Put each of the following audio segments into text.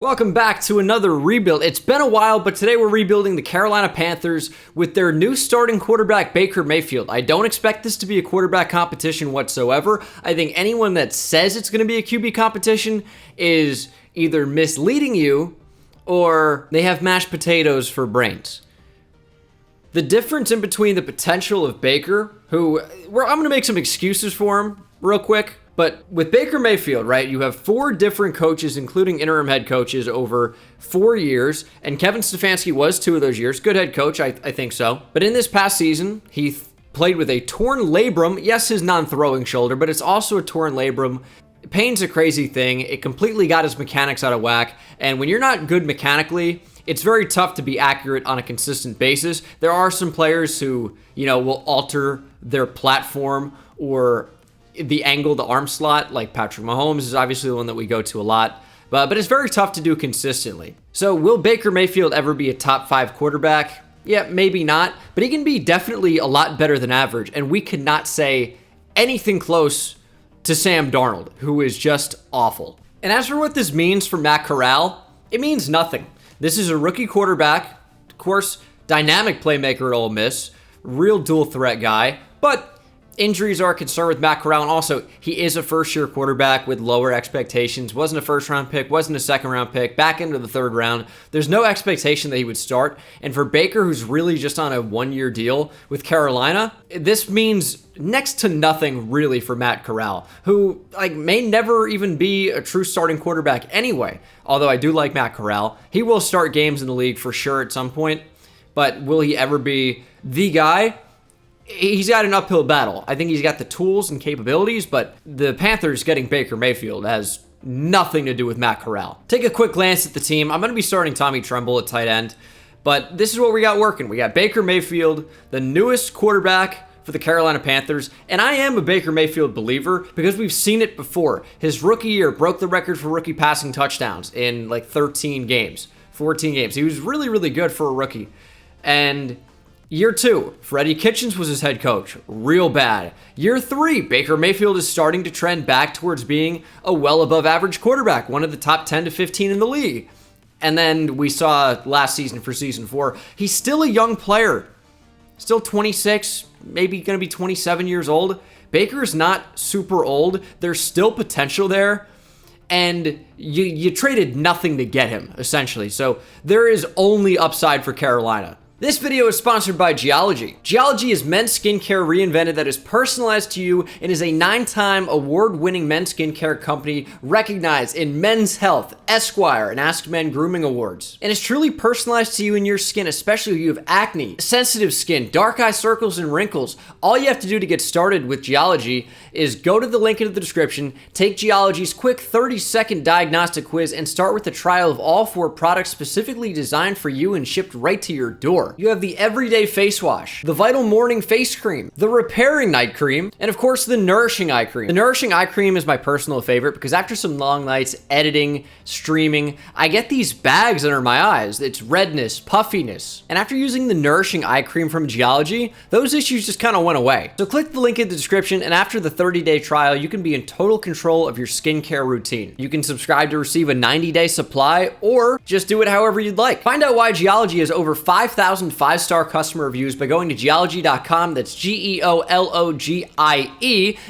Welcome back to another rebuild. It's been a while, but today we're rebuilding the Carolina Panthers with their new starting quarterback, Baker Mayfield. I don't expect this to be a quarterback competition whatsoever. I think anyone that says it's going to be a QB competition is either misleading you or they have mashed potatoes for brains. The difference in between the potential of Baker, I'm going to make some excuses for him real quick. But with Baker Mayfield, right, you have 4 different coaches, including interim head coaches, over 4 years. And Kevin Stefanski was 2 of those years. Good head coach, I think so. But in this past season, he played with a torn labrum. Yes, his non-throwing shoulder, but it's also a torn labrum. Pain's a crazy thing. It completely got his mechanics out of whack. And when you're not good mechanically, it's very tough to be accurate on a consistent basis. There are some players who, will alter their platform or the angle, the arm slot, like Patrick Mahomes is obviously the one that we go to a lot, but it's very tough to do consistently. So will Baker Mayfield ever be a top 5 quarterback? Yeah, maybe not, but he can be definitely a lot better than average, and we cannot say anything close to Sam Darnold, who is just awful. And as for what this means for Matt Corral, it means nothing. This is a rookie quarterback, of course, dynamic playmaker at Ole Miss, real dual threat guy, but injuries are a concern with Matt Corral, and also he is a first-year quarterback with lower expectations. Wasn't a first-round pick, wasn't a second-round pick, back into the 3rd round. There's no expectation that he would start. And for Baker, who's really just on a 1-year deal with Carolina, this means next to nothing really for Matt Corral, who may never even be a true starting quarterback anyway. Although I do like Matt Corral. He will start games in the league for sure at some point, but will he ever be the guy? He's got an uphill battle. I think he's got the tools and capabilities, but the Panthers getting Baker Mayfield has nothing to do with Matt Corral. Take a quick glance at the team. I'm going to be starting Tommy Tremble at tight end, but this is what we got working. We got Baker Mayfield, the newest quarterback for the Carolina Panthers, and I am a Baker Mayfield believer because we've seen it before. His rookie year broke the record for rookie passing touchdowns in 13 games, 14 games. He was really, really good for a rookie. And Year 2, Freddie Kitchens was his head coach. Real bad. Year 3, Baker Mayfield is starting to trend back towards being a well above average quarterback, one of the top 10 to 15 in the league. And then we saw last season for season 4, he's still a young player. Still 26, maybe going to be 27 years old. Baker's not super old. There's still potential there. And you traded nothing to get him, essentially. So there is only upside for Carolina. This video is sponsored by Geology. Geology is men's skincare reinvented that is personalized to you and is a 9-time award-winning men's skincare company recognized in Men's Health, Esquire, and Ask Men Grooming Awards. And it's truly personalized to you and your skin, especially if you have acne, sensitive skin, dark eye circles, and wrinkles. All you have to do to get started with Geology is go to the link in the description, take Geology's quick 30-second diagnostic quiz, and start with a trial of all 4 products specifically designed for you and shipped right to your door. You have the Everyday Face Wash, the Vital Morning Face Cream, the Repairing Night Cream, and of course the Nourishing Eye Cream. The Nourishing Eye Cream is my personal favorite because after some long nights editing, streaming, I get these bags under my eyes. It's redness, puffiness. And after using the Nourishing Eye Cream from Geology, those issues just kind of went away. So click the link in the description, and after the 30-day trial, you can be in total control of your skincare routine. You can subscribe to receive a 90-day supply or just do it however you'd like. Find out why Geology has over 5,000 5-star customer reviews by going to geology.com, that's Geologie,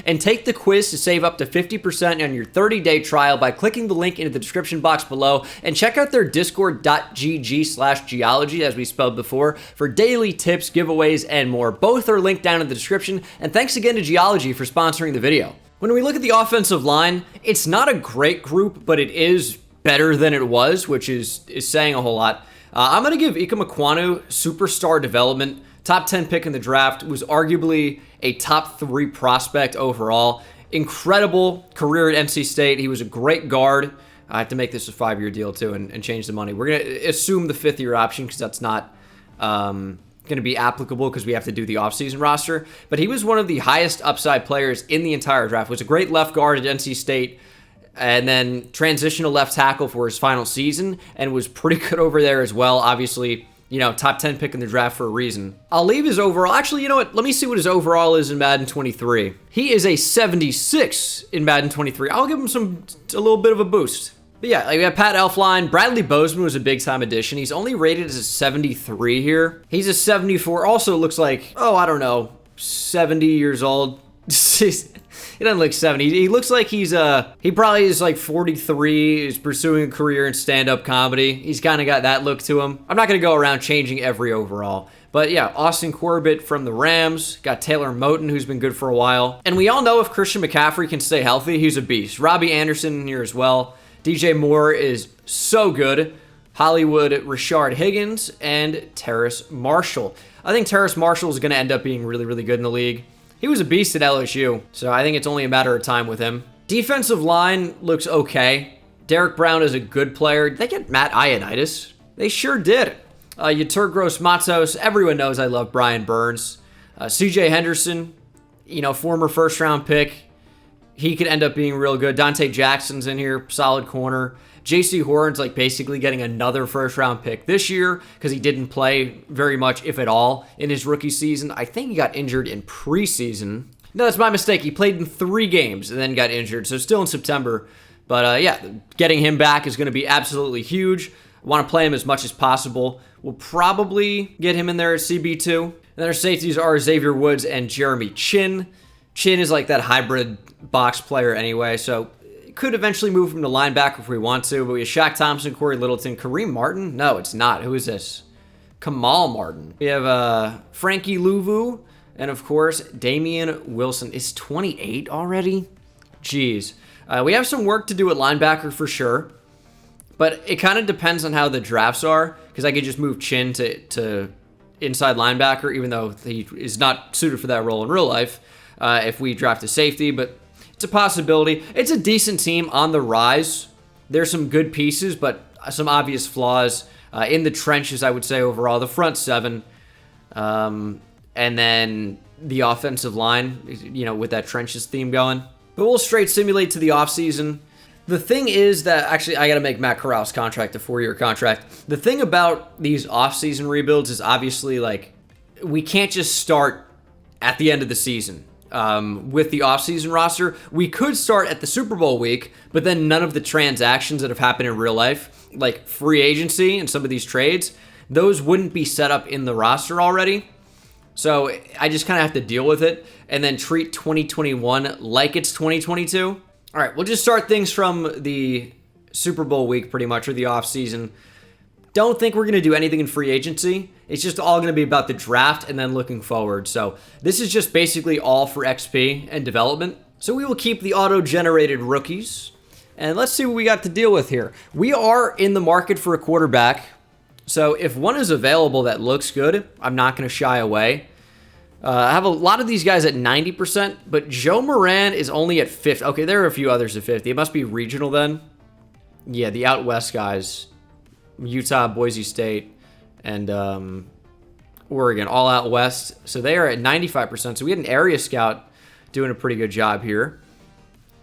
and take the quiz to save up to 50% on your 30-day trial by clicking the link in the description box below, and check out their discord.gg/geology, as we spelled before, for daily tips, giveaways, and more. Both are linked down in the description, and thanks again to Geology for sponsoring the video. When we look at the offensive line, it's not a great group, but it is better than it was, which is saying a whole lot. I'm going to give Ike Mekwonu superstar development. Top 10 pick in the draft. Was arguably a top 3 prospect overall. Incredible career at NC State. He was a great guard. I have to make this a 5-year deal too and change the money. We're going to assume the 5th-year option because that's not going to be applicable because we have to do the offseason roster. But he was one of the highest upside players in the entire draft. Was a great left guard at NC State. And then transitional left tackle for his final season and was pretty good over there as well. Obviously, top 10 pick in the draft for a reason. I'll leave his overall. Actually, you know what? Let me see what his overall is in Madden 23. He is a 76 in Madden 23. I'll give him a little bit of a boost. But yeah, like we have Pat Elflein. Bradley Bozeman was a big-time addition. He's only rated as a 73 here. He's a 74. Also looks like, oh, I don't know, 70 years old. He doesn't look 70. He looks like he probably is like 43, is pursuing a career in stand-up comedy. He's kind of got that look to him. I'm not going to go around changing every overall. But yeah, Austin Corbett from the Rams. Got Taylor Moton, who's been good for a while. And we all know if Christian McCaffrey can stay healthy, he's a beast. Robbie Anderson in here as well. DJ Moore is so good. Hollywood Rashard Higgins and Terrace Marshall. I think Terrace Marshall is going to end up being really, really good in the league. He was a beast at LSU, so I think it's only a matter of time with him. Defensive line looks okay. Derek Brown is a good player. Did they get Matt Ioannidis? They sure did. Yeturgros Matos. Everyone knows I love Brian Burns. CJ Henderson, former first-round pick. He could end up being real good. Dante Jackson's in here, solid corner. JC Horn's like basically getting another first-round pick this year because he didn't play very much, if at all, in his rookie season. I think he got injured in preseason. No, that's my mistake. He played in 3 games and then got injured, so still in September. But yeah, getting him back is going to be absolutely huge. I want to play him as much as possible. We'll probably get him in there at CB2. And then our safeties are Xavier Woods and Jeremy Chin. Chin is like that hybrid box player anyway, so could eventually move him to linebacker if we want to, but we have Shaq Thompson, Corey Littleton, Kareem Martin. No, it's not. Who is this? Kamal Martin. We have Frankie Louvu, and of course, Damian Wilson. Is 28 already? Jeez. We have some work to do at linebacker for sure, but it kind of depends on how the drafts are, because I could just move Chin to inside linebacker, even though he is not suited for that role in real life, if we draft a safety, but it's a possibility. It's a decent team on the rise. There's some good pieces, but some obvious flaws in the trenches, I would say, overall. The front 7, and then the offensive line, with that trenches theme going. But we'll straight simulate to the offseason. The thing is that, actually, I got to make Matt Corral's contract a 4-year contract. The thing about these offseason rebuilds is obviously, like, we can't just start at the end of the season. With the offseason roster, we could start at the Super Bowl week, but then none of the transactions that have happened in real life, like free agency and some of these trades, those wouldn't be set up in the roster already. So I just kind of have to deal with it and then treat 2021 like it's 2022. All right, we'll just start things from the Super Bowl week pretty much, or the offseason. Don't think we're going to do anything in free agency. It's just all going to be about the draft and then looking forward. So this is just basically all for XP and development. So we will keep the auto-generated rookies. And let's see what we got to deal with here. We are in the market for a quarterback. So if one is available that looks good, I'm not going to shy away. I have a lot of these guys at 90%, but Joe Moran is only at 50. Okay, there are a few others at 50. It must be regional then. Yeah, the out west guys. Utah, Boise State, and Oregon, all out west. So they are at 95%. So we had an area scout doing a pretty good job here.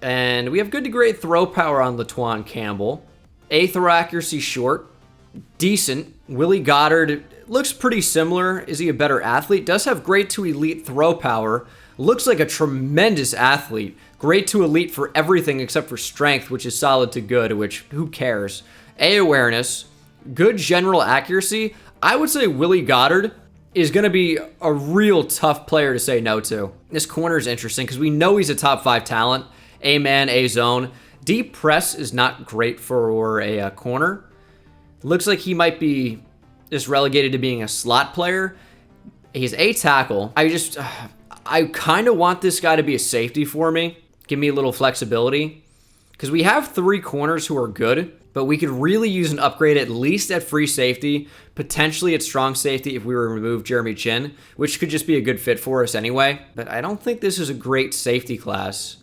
And we have good to great throw power on Latuan Campbell. A throw accuracy short. Decent. Willie Goddard looks pretty similar. Is he a better athlete? Does have great to elite throw power. Looks like a tremendous athlete. Great to elite for everything except for strength, which is solid to good, which who cares? A awareness. Good general accuracy. I would say Willie Goddard is going to be a real tough player to say no to. This corner is interesting because we know he's a top 5 talent. A-man, A-zone. Deep press is not great for a corner. Looks like he might be just relegated to being a slot player. He's a tackle. I kind of want this guy to be a safety for me. Give me a little flexibility. Because we have 3 corners who are good, but we could really use an upgrade at least at free safety, potentially at strong safety if we were to remove Jeremy Chin, which could just be a good fit for us anyway. But I don't think this is a great safety class.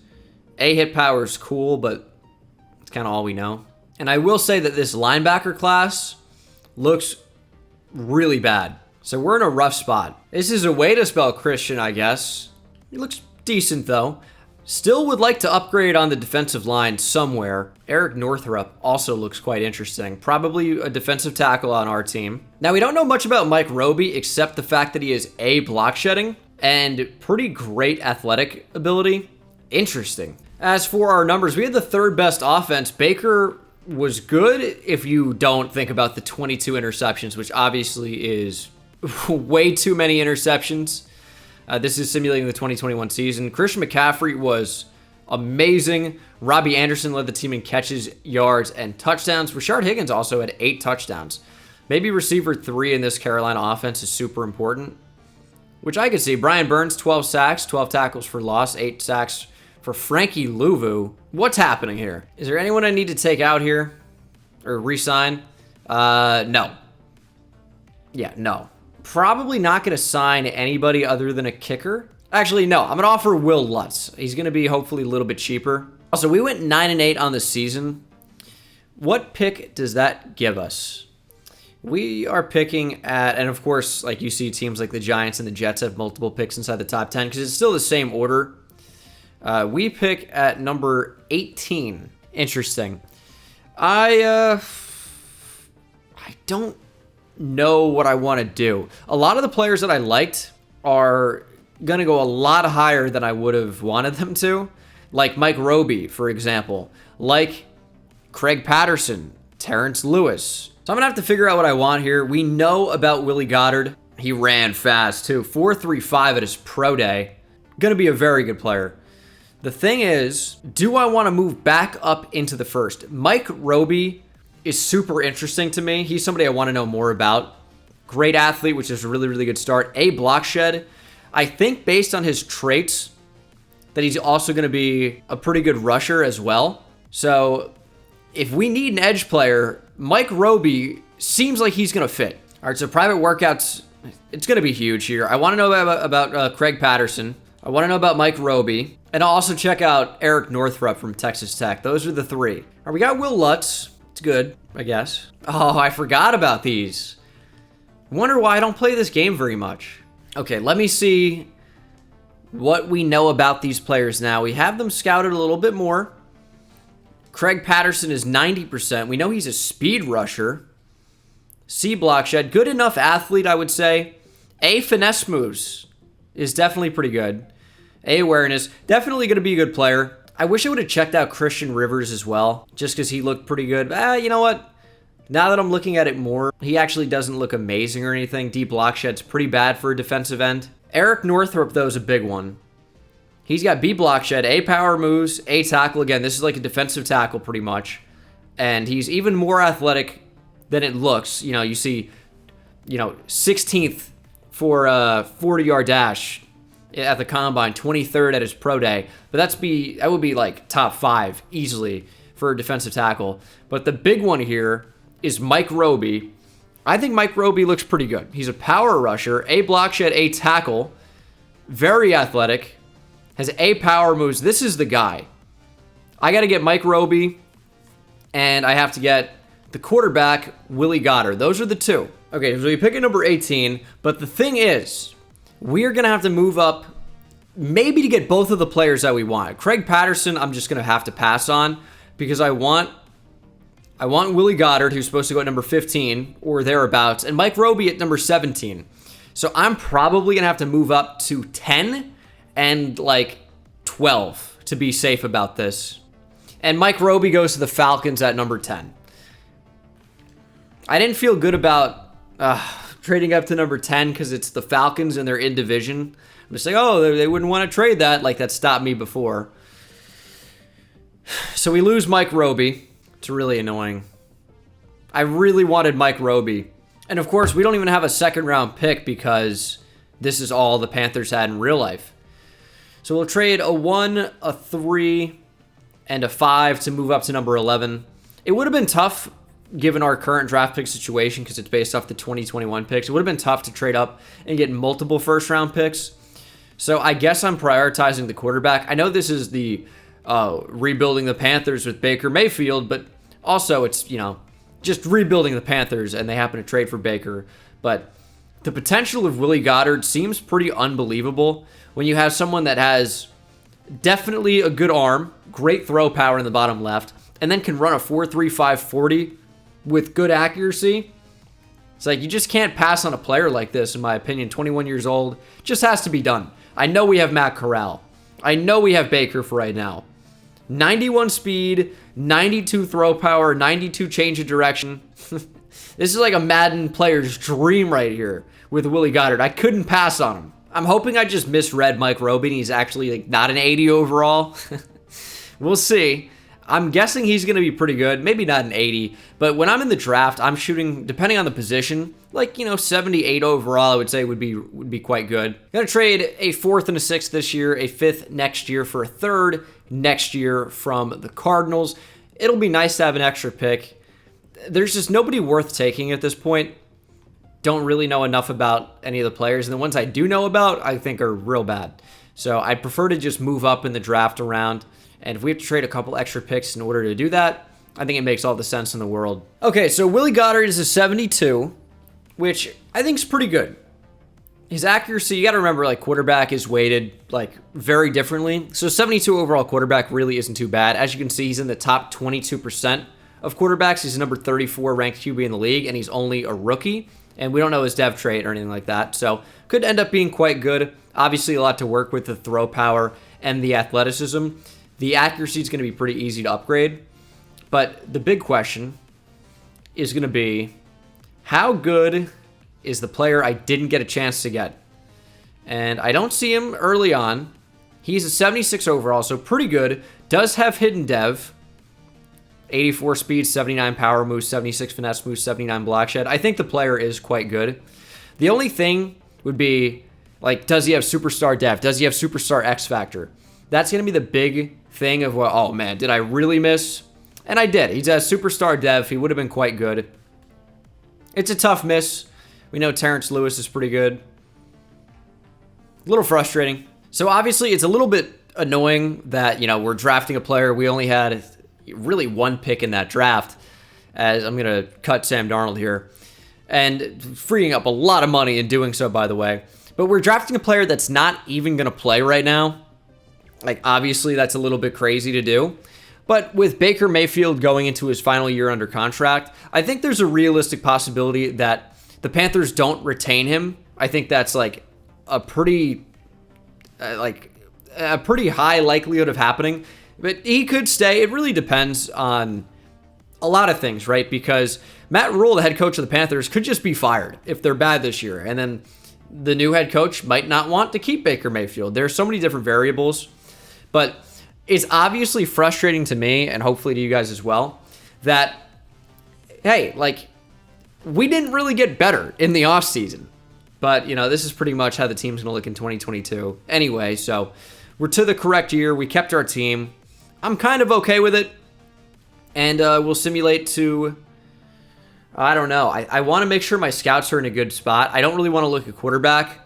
A hit power is cool, but it's kind of all we know. And I will say that this linebacker class looks really bad. So we're in a rough spot. This is a way to spell Christian, I guess. He looks decent, though. Still would like to upgrade on the defensive line somewhere. Eric Northrup also looks quite interesting. Probably a defensive tackle on our team. Now, we don't know much about Mike Roby except the fact that he is A, block shedding, and pretty great athletic ability. Interesting. As for our numbers, we had the 3rd best offense. Baker was good if you don't think about the 22 interceptions, which obviously is way too many interceptions. This is simulating the 2021 season. Christian McCaffrey was amazing. Robbie Anderson led the team in catches, yards, and touchdowns. Rashard Higgins also had 8 touchdowns. Maybe receiver 3 in this Carolina offense is super important, which I could see. Brian Burns, 12 sacks, 12 tackles for loss, 8 sacks for Frankie Louvu. What's happening here? Is there anyone I need to take out here or re-sign? No. Yeah, no. Probably not going to sign anybody other than a kicker. Actually, no. I'm going to offer Will Lutz. He's going to be hopefully a little bit cheaper. Also, we went 9-8 on the season. What pick does that give us? We are picking at, and of course, like you see teams like the Giants and the Jets have multiple picks inside the top 10 because it's still the same order. We pick at number 18. Interesting. I don't know what I want to do. A lot of the players that I liked are going to go a lot higher than I would have wanted them to. Like Mike Roby, for example. Like Craig Patterson, Terrence Lewis. So I'm going to have to figure out what I want here. We know about Willie Goddard. He ran fast, too. 4.35 at his pro day. Going to be a very good player. The thing is, do I want to move back up into the first? Mike Roby is super interesting to me. He's somebody I want to know more about. Great athlete, which is a really, really good start. A block shed. I think based on his traits that he's also going to be a pretty good rusher as well. So if we need an edge player, Mike Roby seems like he's going to fit. All right, so private workouts, it's going to be huge here. I want to know about Craig Patterson. I want to know about Mike Roby. And I'll also check out Eric Northrup from Texas Tech. Those are the 3. All right, we got Will Lutz. It's good, I guess. Oh, I forgot about these. Wonder why I don't play this game very much. Okay, let me see what we know about these players now. We have them scouted a little bit more. Craig Patterson is 90%. We know he's a speed rusher. C block shed. Good enough athlete, I would say. A finesse moves is definitely pretty good. A awareness. Definitely going to be a good player. I wish I would have checked out Christian Rivers as well, just because he looked pretty good. You know what? Now that I'm looking at it more, he actually doesn't look amazing or anything. D block shed's pretty bad for a defensive end. Eric Northrup, though, is a big one. He's got B block shed, A power moves, A tackle. Again, this is like a defensive tackle pretty much. And he's even more athletic than it looks. You know, you see, 16th for a 40-yard dash at the combine, 23rd at his pro day. But that would be like top 5 easily for a defensive tackle. But the big one here is Mike Roby. I think Mike Roby looks pretty good. He's a power rusher, A block shed, A tackle, very athletic, has A power moves. This is the guy. I got to get Mike Roby, and I have to get the quarterback, Willie Goddard. Those are the 2. Okay, so we pick at number 18, but the thing is, we're going to have to move up maybe to get both of the players that we want. Craig Patterson, I'm just going to have to pass on because I want Willie Goddard, who's supposed to go at number 15 or thereabouts, and Mike Roby at number 17. So I'm probably going to have to move up to 10 and like 12 to be safe about this. And Mike Roby goes to the Falcons at number 10. I didn't feel good about trading up to number 10 because it's the Falcons and they're in division. I'm just like, they wouldn't want to trade that. Like, that stopped me before. So we lose Mike Roby. It's really annoying. I really wanted Mike Roby. And of course, we don't even have a second-round pick because this is all the Panthers had in real life. So we'll trade a 1, a 3, and a 5 to move up to number 11. It would have been tough given our current draft pick situation because it's based off the 2021 picks. It would have been tough to trade up and get multiple first-round picks. So I guess I'm prioritizing the quarterback. I know this is the rebuilding the Panthers with Baker Mayfield, but also it's, just rebuilding the Panthers and they happen to trade for Baker. But the potential of Willie Goddard seems pretty unbelievable when you have someone that has definitely a good arm, great throw power in the bottom left, and then can run a 4.35 40 with good accuracy. It's like you just can't pass on a player like this, in my opinion. 21 years old. Just has to be done. I know we have Matt Corral. I know we have Baker for right now. 91 speed, 92 throw power, 92 change of direction. This is like a Madden player's dream right here with Willie Goddard. I couldn't pass on him. I'm hoping I just misread Mike Roby and he's actually like not an 80 overall. We'll see. I'm guessing he's going to be pretty good. Maybe not an 80, but when I'm in the draft, I'm shooting, depending on the position, like, 78 overall, I would say would be quite good. Going to trade a 4th and a 6th this year, a 5th next year for a 3rd next year from the Cardinals. It'll be nice to have an extra pick. There's just nobody worth taking at this point. Don't really know enough about any of the players, and the ones I do know about, I think are real bad. So I prefer to just move up in the draft around. And if we have to trade a couple extra picks in order to do that, I think it makes all the sense in the world. Okay, so Willie Goddard is a 72, which I think is pretty good. His accuracy, you got to remember, like, quarterback is weighted, like, very differently. So 72 overall quarterback really isn't too bad. As you can see, he's in the top 22% of quarterbacks. He's number 34 ranked QB in the league, and he's only a rookie. And we don't know his dev trait or anything like that. So could end up being quite good. Obviously, a lot to work with the throw power and the athleticism. The accuracy is going to be pretty easy to upgrade. But the big question is going to be, how good is the player I didn't get a chance to get? And I don't see him early on. He's a 76 overall, so pretty good. Does have hidden dev. 84 speed, 79 power moves, 76 finesse moves, 79 block shed. I think the player is quite good. The only thing would be, like, does he have superstar dev? Does he have superstar X factor? That's going to be the big thing of, well, oh man, did I really miss? And I did. He's a superstar dev. He would have been quite good. It's a tough miss. We know Terrence Lewis is pretty good. A little frustrating. So obviously it's a little bit annoying that, we're drafting a player. We only had really one pick in that draft, as I'm going to cut Sam Darnold here, and freeing up a lot of money in doing so, by the way. But we're drafting a player that's not even going to play right now. Like, obviously, that's a little bit crazy to do. But with Baker Mayfield going into his final year under contract, I think there's a realistic possibility that the Panthers don't retain him. I think that's like a pretty high likelihood of happening. But he could stay. It really depends on a lot of things, right? Because Matt Rule, the head coach of the Panthers, could just be fired if they're bad this year. And then the new head coach might not want to keep Baker Mayfield. There's so many different variables. But it's obviously frustrating to me, and hopefully to you guys as well, that, hey, like, we didn't really get better in the offseason. But, this is pretty much how the team's going to look in 2022. Anyway, so we're to the correct year. We kept our team. I'm kind of okay with it. And we'll simulate to, I don't know. I want to make sure my scouts are in a good spot. I don't really want to look at quarterback.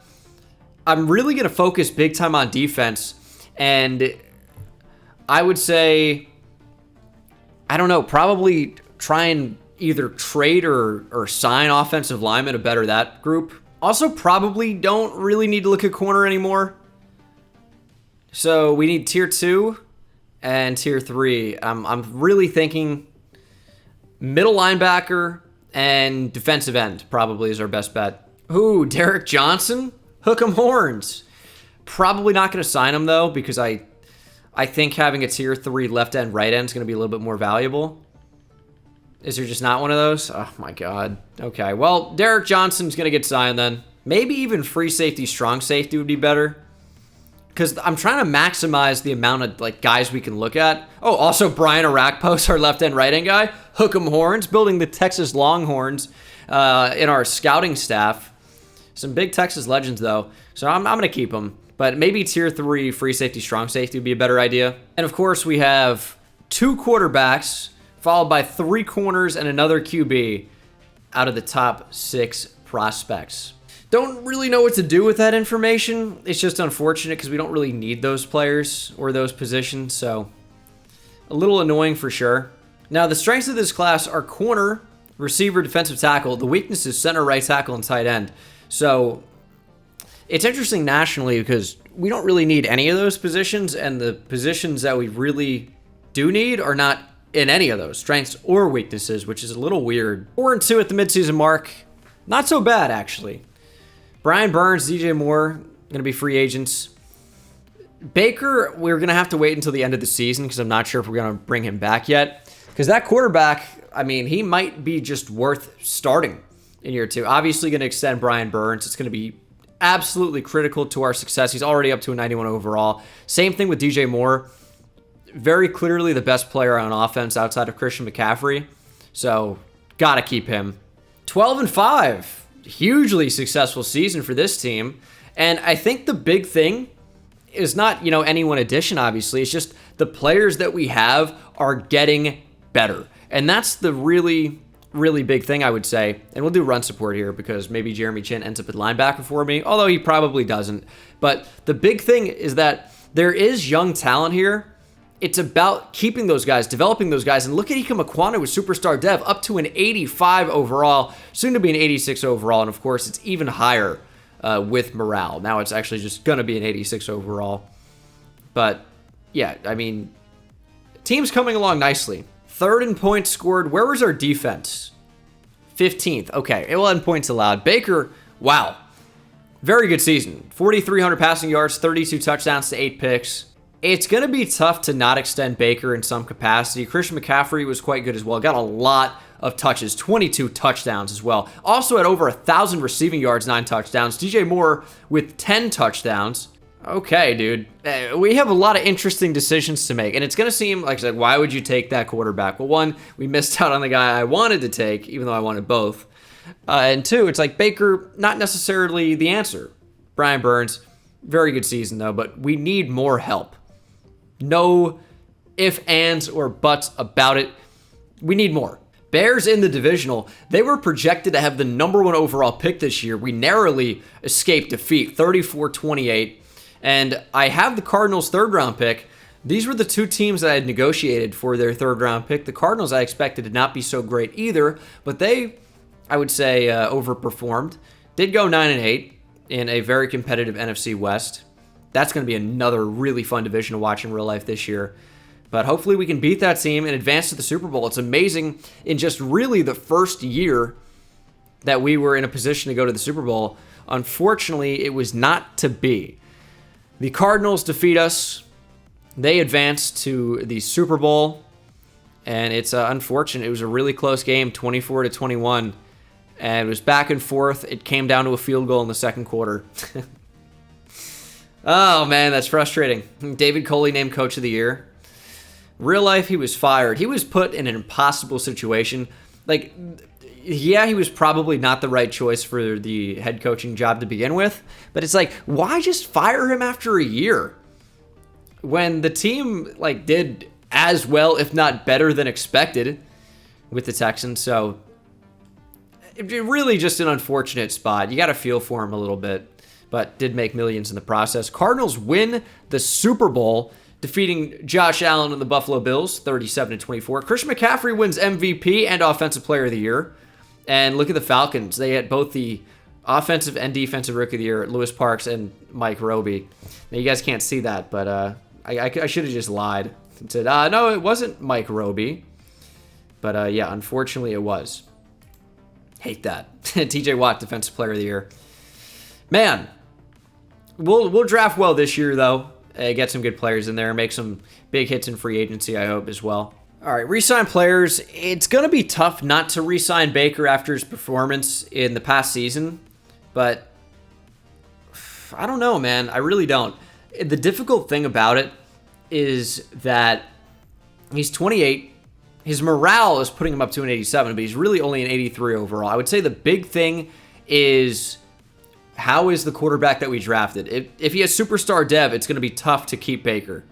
I'm really going to focus big time on defense. And I would say, I don't know, probably try and either trade or sign offensive linemen to better that group. Also, probably don't really need to look at corner anymore. So we need tier 2 and tier 3. I'm really thinking middle linebacker and defensive end probably is our best bet. Ooh, Derek Johnson? Hook 'em horns. Probably not going to sign him, though, because I think having a tier 3 left end, right end is going to be a little bit more valuable. Is there just not one of those? Oh, my God. Okay, well, Derek Johnson's going to get signed then. Maybe even free safety, strong safety would be better. Because I'm trying to maximize the amount of like guys we can look at. Oh, also Brian Arakpos, our left end, right end guy. Hook 'em horns, building the Texas Longhorns in our scouting staff. Some big Texas legends, though. So I'm going to keep them. But maybe tier 3 free safety, strong safety would be a better idea. And of course, we have 2 quarterbacks, followed by 3 corners and another QB out of the top 6 prospects. Don't really know what to do with that information. It's just unfortunate because we don't really need those players or those positions. So a little annoying for sure. Now, the strengths of this class are corner, receiver, defensive tackle. The weakness is center, right tackle, and tight end. So it's interesting nationally because we don't really need any of those positions, and the positions that we really do need are not in any of those strengths or weaknesses, which is a little weird. 4-2 at the midseason mark. Not so bad, actually. Brian Burns, DJ Moore, going to be free agents. Baker, we're going to have to wait until the end of the season because I'm not sure if we're going to bring him back yet. Because that quarterback, I mean, he might be just worth starting in year 2. Obviously going to extend Brian Burns. It's going to be absolutely critical to our success. He's already up to a 91 overall. Same thing with DJ Moore. Very clearly the best player on offense outside of Christian McCaffrey. So, got to keep him. 12-5. Hugely successful season for this team. And I think the big thing is not, any one addition, obviously. It's just the players that we have are getting better. And that's the really, really big thing, I would say. And we'll do run support here because maybe Jeremy Chin ends up at linebacker for me, although he probably doesn't. But the big thing is that there is young talent here. It's about keeping those guys, developing those guys. And look at Ika Makwana with Superstar Dev, up to an 85 overall, soon to be an 86 overall. And of course, it's even higher with morale. Now it's actually just going to be an 86 overall. But yeah, I mean, team's coming along nicely. 3rd in points scored. Where was our defense? 15th. Okay, 11 points allowed. Baker, wow. Very good season. 4,300 passing yards, 32 touchdowns to 8 picks. It's going to be tough to not extend Baker in some capacity. Christian McCaffrey was quite good as well. Got a lot of touches, 22 touchdowns as well. Also had over 1,000 receiving yards, 9 touchdowns. DJ Moore with 10 touchdowns. Okay, dude. We have a lot of interesting decisions to make. And it's going to seem like, why would you take that quarterback? Well, 1, we missed out on the guy I wanted to take, even though I wanted both. And 2, it's like Baker, not necessarily the answer. Brian Burns, very good season, though, but we need more help. No ifs, ands, or buts about it. We need more. Bears in the divisional, they were projected to have the number 1 overall pick this year. We narrowly escaped defeat, 34-28. And I have the Cardinals' 3rd round pick. These were the 2 teams that I had negotiated for their 3rd round pick. The Cardinals I expected to not be so great either, but they, I would say, overperformed. Did go 9-8 in a very competitive NFC West. That's going to be another really fun division to watch in real life this year. But hopefully we can beat that team and advance to the Super Bowl. It's amazing in just really the first year that we were in a position to go to the Super Bowl. Unfortunately, it was not to be. The Cardinals defeat us. They advance to the Super Bowl. And it's unfortunate. It was a really close game, 24-21. And it was back and forth. It came down to a field goal in the second quarter. Oh, man, that's frustrating. David Coley named Coach of the Year. Real life, he was fired. He was put in an impossible situation. He was probably not the right choice for the head coaching job to begin with. But it's like, why just fire him after a year? When the team, did as well, if not better than expected with the Texans. So, it really just an unfortunate spot. You got to feel for him a little bit. But did make millions in the process. Cardinals win the Super Bowl, defeating Josh Allen and the Buffalo Bills, 37-24. Christian McCaffrey wins MVP and Offensive Player of the Year. And look at the Falcons. They had both the Offensive and Defensive Rookie of the Year, Lewis Parks and Mike Roby. Now, you guys can't see that, but I should have just lied and said, no, it wasn't Mike Roby. But, yeah, unfortunately it was. Hate that. TJ Watt, Defensive Player of the Year. Man, we'll draft well this year, though. Get some good players in there. Make some big hits in free agency, I hope, as well. All right, re-sign players. It's going to be tough not to re-sign Baker after his performance in the past season. But I don't know, man. I really don't. The difficult thing about it is that he's 28. His morale is putting him up to an 87, but he's really only an 83 overall. I would say the big thing is, how is the quarterback that we drafted? If he has superstar dev, it's going to be tough to keep Baker.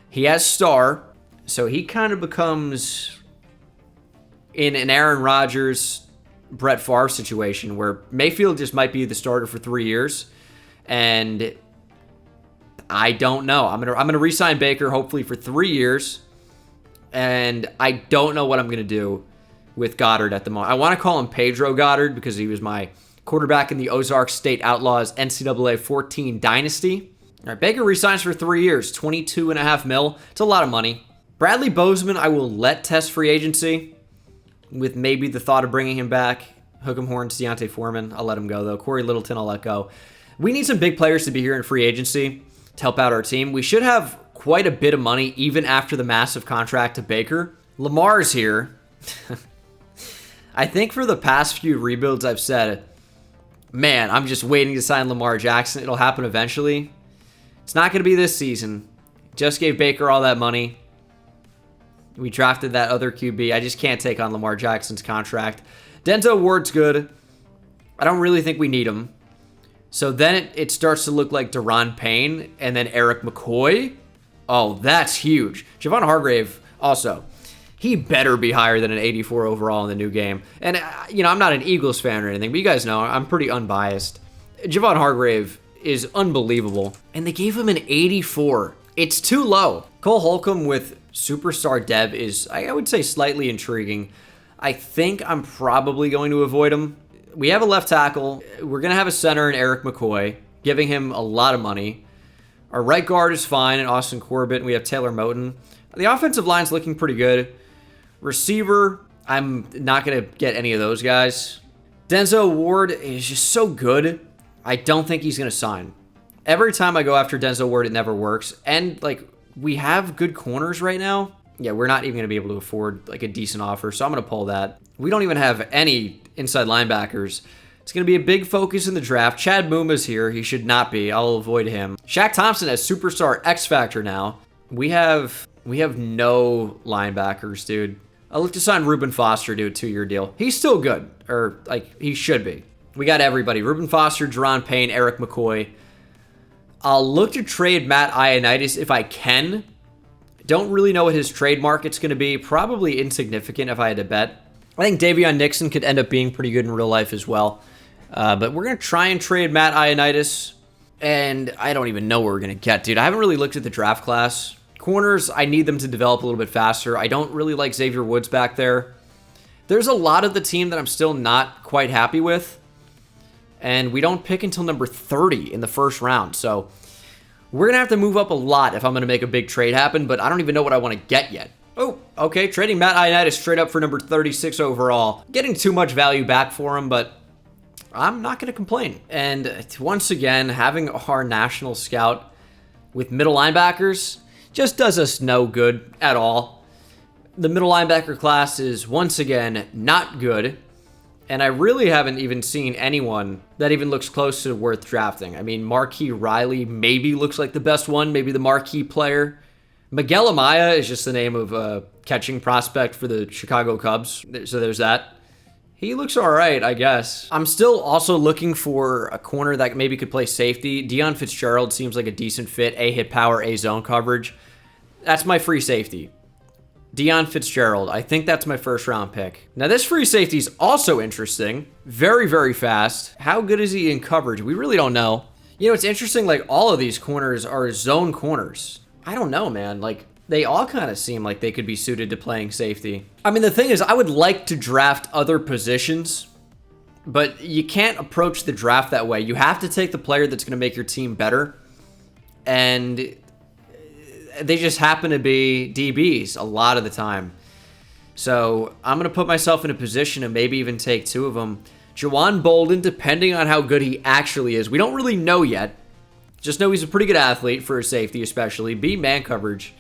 He has star, so he kind of becomes in an Aaron Rodgers, Brett Favre situation where Mayfield just might be the starter for 3 years, and I don't know. I'm gonna re-sign Baker hopefully for 3 years, and I don't know what I'm gonna do with Goddard at the moment. I want to call him Pedro Goddard because he was my quarterback in the Ozark State Outlaws NCAA 14 Dynasty. All right, Baker resigns for 3 years, $22.5 million. It's a lot of money. Bradley Bozeman, I will let test free agency with maybe the thought of bringing him back. Hook'em Horns, Deontay Foreman, I'll let him go, though. Corey Littleton, I'll let go. We need some big players to be here in free agency. to help out our team. We should have quite a bit of money even after the massive contract to Baker. Lamar's here. I think for the past few rebuilds I've said, man, I'm just waiting to sign Lamar Jackson. It'll happen eventually. It's not going to be this season. Just gave Baker all that money. We drafted that other QB. I just can't take on Lamar Jackson's contract. Denzel Ward's good. I don't really think we need him. So then it starts to look like Daron Payne and then Eric McCoy. Oh, that's huge. Javon Hargrave also. He better be higher than an 84 overall in the new game. And, I'm not an Eagles fan or anything, but you guys know I'm pretty unbiased. Javon Hargrave is unbelievable. And they gave him an 84. It's too low. Cole Holcomb with superstar dev is, I would say, slightly intriguing. I think I'm probably going to avoid him. We have a left tackle. We're going to have a center in Eric McCoy, giving him a lot of money. Our right guard is fine in Austin Corbett, and we have Taylor Moton. The offensive line's looking pretty good. Receiver, I'm not going to get any of those guys. Denzel Ward is just so good. I don't think he's going to sign. Every time I go after Denzel Ward, it never works. And, we have good corners right now. Yeah, we're not even going to be able to afford, a decent offer, so I'm going to pull that. We don't even have any inside linebackers. It's going to be a big focus in the draft. Chad Muma's here. He should not be. I'll avoid him. Shaq Thompson has superstar X Factor now. We have no linebackers, dude. I'll look to sign Reuben Foster to a 2-year deal. He's still good, or he should be. We got everybody. Reuben Foster, Daron Payne, Eric McCoy. I'll look to trade Matt Ioannidis if I can. Don't really know what his trade market's going to be. Probably insignificant if I had to bet. I think Davion Nixon could end up being pretty good in real life as well. But we're going to try and trade Matt Ioannidis. And I don't even know what we're going to get, dude. I haven't really looked at the draft class. Corners, I need them to develop a little bit faster. I don't really like Xavier Woods back there. There's a lot of the team that I'm still not quite happy with. And we don't pick until number 30 in the first round. So we're going to have to move up a lot if I'm going to make a big trade happen. But I don't even know what I want to get yet. Oh, okay. Trading Matt Ioannidis straight up for number 36 overall. Getting too much value back for him, but I'm not going to complain. And once again, having our national scout with middle linebackers just does us no good at all. The middle linebacker class is once again not good. And I really haven't even seen anyone that even looks close to worth drafting. I mean, Marquis Riley maybe looks like the best one, maybe the marquee player. Miguel Amaya is just the name of a catching prospect for the Chicago Cubs. So there's that. He looks all right, I guess. I'm still also looking for a corner that maybe could play safety. Deion Fitzgerald seems like a decent fit. A hit power, A zone coverage. That's my free safety. Deion Fitzgerald. I think that's my first round pick. Now this free safety is also interesting. Very, very fast. How good is he in coverage? We really don't know. It's interesting, all of these corners are zone corners. I don't know, man. They all kind of seem like they could be suited to playing safety. I mean, the thing is, I would like to draft other positions, but you can't approach the draft that way. You have to take the player that's going to make your team better. And they just happen to be DBs a lot of the time. So I'm going to put myself in a position to maybe even take 2 of them. Jawan Bolden, depending on how good he actually is. We don't really know yet. Just know he's a pretty good athlete for a safety especially. B, man coverage.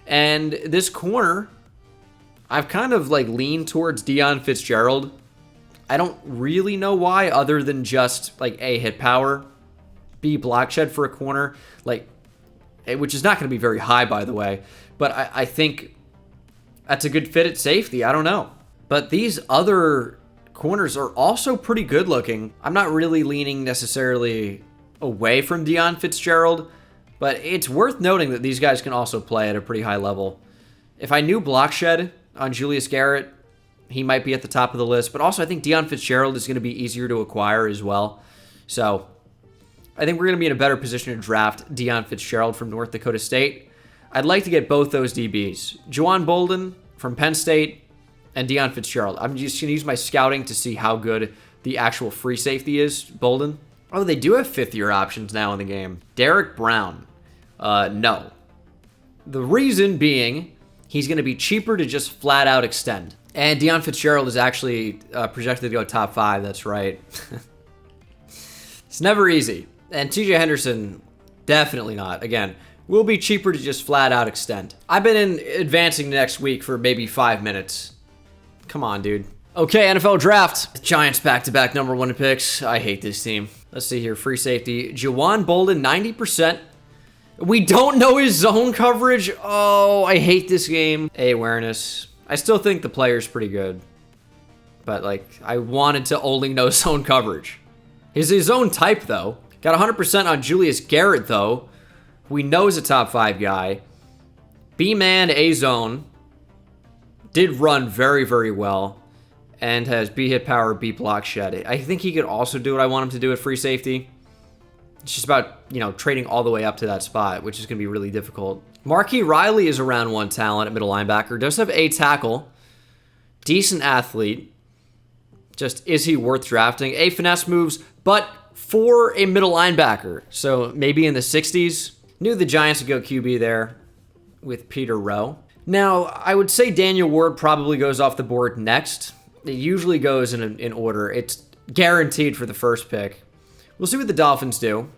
And this corner, I've kind of leaned towards Deion Fitzgerald. I don't really know why other than just A, hit power. B, block shed for a corner. Which is not going to be very high, by the way. But I think that's a good fit at safety. I don't know. But these other corners are also pretty good looking. I'm not really leaning necessarily away from Deion Fitzgerald, but it's worth noting that these guys can also play at a pretty high level. If I knew block shed on Julius Garrett, he might be at the top of the list. But also, I think Deion Fitzgerald is going to be easier to acquire as well. So I think we're going to be in a better position to draft Deion Fitzgerald from North Dakota State. I'd like to get both those DBs. Jawan Bolden from Penn State and Deion Fitzgerald. I'm just going to use my scouting to see how good the actual free safety is, Bolden. Oh, they do have 5th-year options now in the game. Derek Brown. No. The reason being, he's going to be cheaper to just flat out extend. And Deion Fitzgerald is actually projected to go top 5. That's right. It's never easy. And TJ Henderson, Definitely not. Again, will be cheaper to just flat out extend. I've been in advancing next week for maybe 5 minutes. Come on, dude. Okay, NFL draft. Giants back-to-back number 1 picks. I hate this team. Let's see here. Free safety. Juwan Bolden, 90%. We don't know his zone coverage. Oh, I hate this game. A awareness. I still think the player's pretty good. But, like, I wanted to only know zone coverage. He's his own type, though. Got 100% on Julius Garrett, though. We know he's a top 5 guy. B-man, A-zone. Did run very, very well. And has B-hit power, B-block shed. I think he could also do what I want him to do at free safety. It's just about, you know, trading all the way up to that spot, which is going to be really difficult. Marquis Riley is a round 1 talent at middle linebacker. Does have a tackle. Decent athlete. Just, is he worth drafting? A finesse moves, but for a middle linebacker. So maybe in the 60s. Knew the Giants would go QB there with Peter Rowe. Now, I would say Daniel Ward probably goes off the board next. It usually goes in order. It's guaranteed for the first pick. We'll see what the Dolphins do.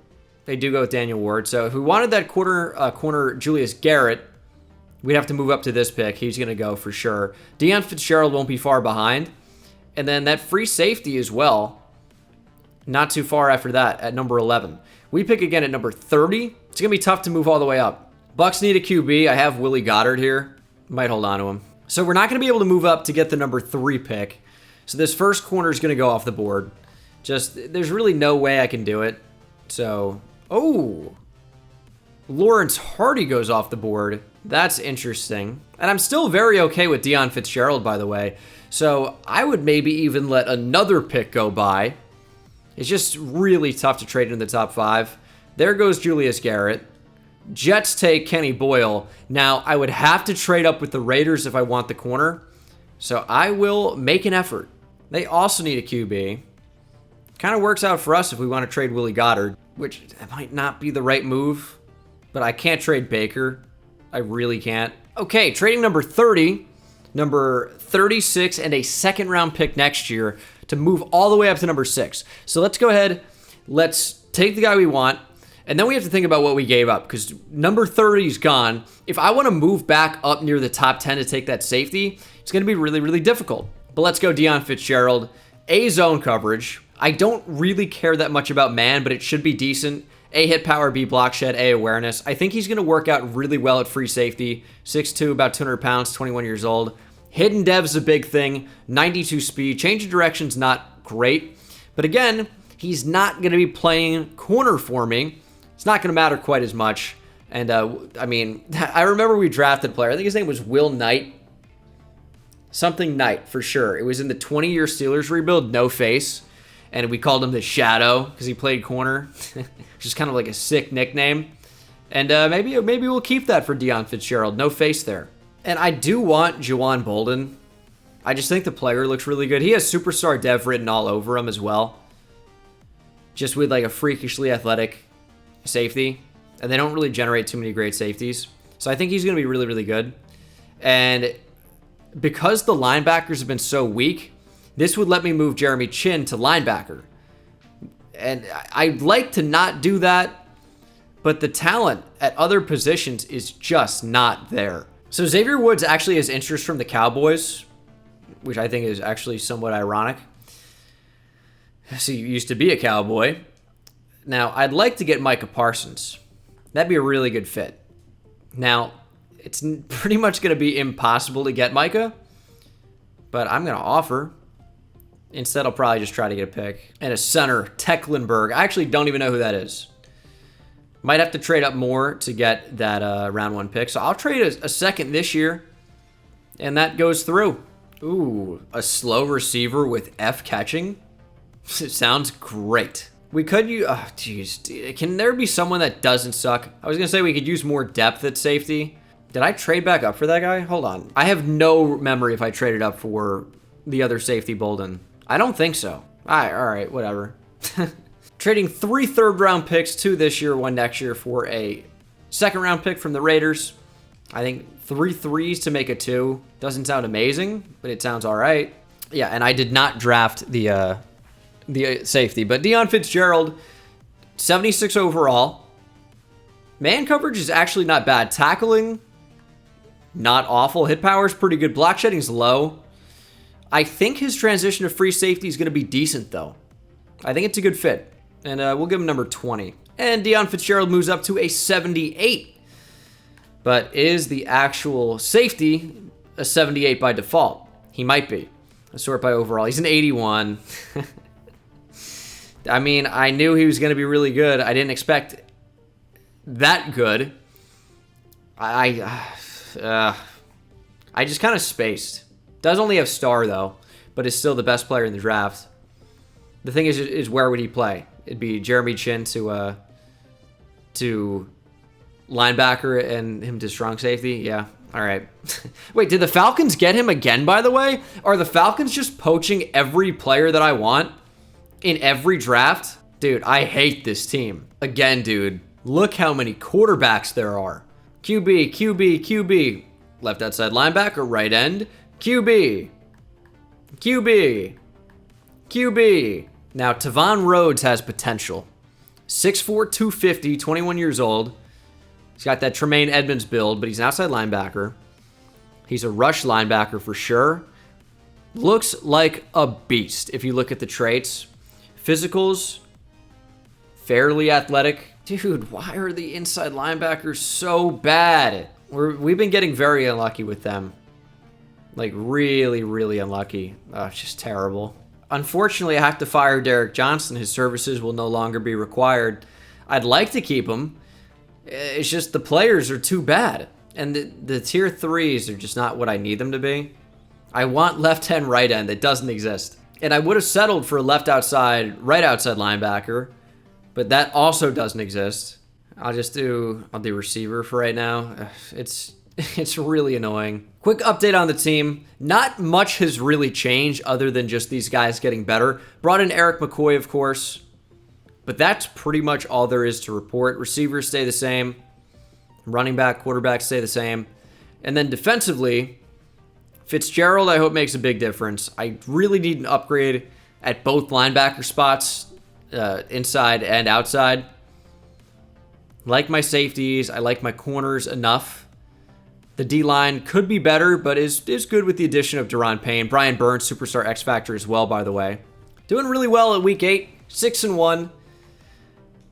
They do go with Daniel Ward. So if we wanted that corner Julius Garrett, we'd have to move up to this pick. He's going to go for sure. Deion Fitzgerald won't be far behind. And then that free safety as well. Not too far after that at number 11. We pick again at number 30. It's going to be tough to move all the way up. Bucks need a QB. I have Willie Goddard here. Might hold on to him. So we're not going to be able to move up to get the number 3 pick. So this first corner is going to go off the board. Just, there's really no way I can do it. So, oh. Lawrence Hardy goes off the board. That's interesting. And I'm still very okay with Deion Fitzgerald, by the way. So I would maybe even let another pick go by. It's just really tough to trade in the top 5. There goes Julius Garrett. Jets take Kenny Boyle. Now, I would have to trade up with the Raiders if I want the corner. So I will make an effort. They also need a QB. Kind of works out for us if we want to trade Willie Goddard, which might not be the right move. But I can't trade Baker. I really can't. Okay, trading number 30, number 36, and a second-round pick next year to move all the way up to number 6. So let's go ahead. Let's take the guy we want. And then we have to think about what we gave up because number 30 is gone. If I want to move back up near the top 10 to take that safety, it's going to be really, really difficult. But let's go Deion Fitzgerald. A zone coverage. I don't really care that much about man, but it should be decent. A hit power, B block shed, A awareness. I think he's going to work out really well at free safety. 6'2", about 200 pounds, 21 years old. Hidden dev's a big thing. 92 speed. Change of direction's not great. But again, he's not going to be playing corner for me. It's not going to matter quite as much. And, I mean, I remember we drafted a player. I think his name was Will Knight. Something Knight, for sure. It was in the 20-year Steelers rebuild, no face. And we called him the Shadow because he played corner. Which is kind of like a sick nickname. And maybe we'll keep that for Deion Fitzgerald. No face there. And I do want Juwan Bolden. I just think the player looks really good. He has superstar dev written all over him as well. Just with like a freakishly athletic safety, and they don't really generate too many great safeties. So I think he's going to be really, really good. And because the linebackers have been so weak, this would let me move Jeremy Chin to linebacker. And I'd like to not do that, but the talent at other positions is just not there. So Xavier Woods actually has interest from the Cowboys, which I think is actually somewhat ironic. So he used to be a Cowboy. Now, I'd like to get Micah Parsons. That'd be a really good fit. Now, it's pretty much going to be impossible to get Micah, but I'm going to offer. Instead, I'll probably just try to get a pick. And a center, Tecklenburg. I actually don't even know who that is. Might have to trade up more to get that round 1 pick. So I'll trade a second this year, and that goes through. Ooh, a slow receiver with F catching. It sounds great. We could use... Oh, jeez. Can there be someone that doesn't suck? I was going to say we could use more depth at safety. Did I trade back up for that guy? Hold on. I have no memory if I traded up for the other safety, Bolden. I don't think so. All right, whatever. Trading 3 third-round picks, 2 this year, 1 next year for a second-round pick from the Raiders. I think 3 threes to make a 2. Doesn't sound amazing, but it sounds all right. Yeah, and I did not draft the safety. But Deion Fitzgerald, 76 overall. Man coverage is actually not bad. Tackling, not awful. Hit power is pretty good. Block shedding's low. I think his transition to free safety is going to be decent, though. I think it's a good fit. And we'll give him number 20. And Deion Fitzgerald moves up to a 78. But is the actual safety a 78 by default? He might be. I sort by overall. He's an 81. I mean, I knew he was going to be really good. I didn't expect that good. I just kind of spaced. Does only have star, though, but is still the best player in the draft. The thing is where would he play? It'd be Jeremy Chin to linebacker and him to strong safety. Yeah, all right. Wait, did the Falcons get him again, by the way? Are the Falcons just poaching every player that I want in every draft? Dude, I hate this team. Again, dude, look how many quarterbacks there are. QB, QB, QB. Left outside linebacker, right end. QB. QB. QB. Now, Tavon Rhodes has potential. 6'4", 250, 21 years old. He's got that Tremaine Edmonds build, but he's an outside linebacker. He's a rush linebacker for sure. Looks like a beast if you look at the traits. Physicals, fairly athletic. Dude, why are the inside linebackers so bad? We've been getting very unlucky with them. Like, really, really unlucky. It's just terrible. Unfortunately, I have to fire Derek Johnson. His services will no longer be required. I'd like to keep him. It's just the players are too bad. And the tier 3s are just not what I need them to be. I want left end, right end. That doesn't exist. And I would have settled for a left outside, right outside linebacker. But that also doesn't exist. I'll do receiver for right now. It's really annoying. Quick update on the team. Not much has really changed other than just these guys getting better. Brought in Eric McCoy, of course. But that's pretty much all there is to report. Receivers stay the same. Running back, quarterback stay the same. And then defensively, Fitzgerald, I hope, makes a big difference. I really need an upgrade at both linebacker spots, inside and outside. Like my safeties. I like my corners enough. The D-line could be better, but is good with the addition of Daron Payne. Brian Burns, superstar X Factor as well, by the way. Doing really well at week 8, 6-1.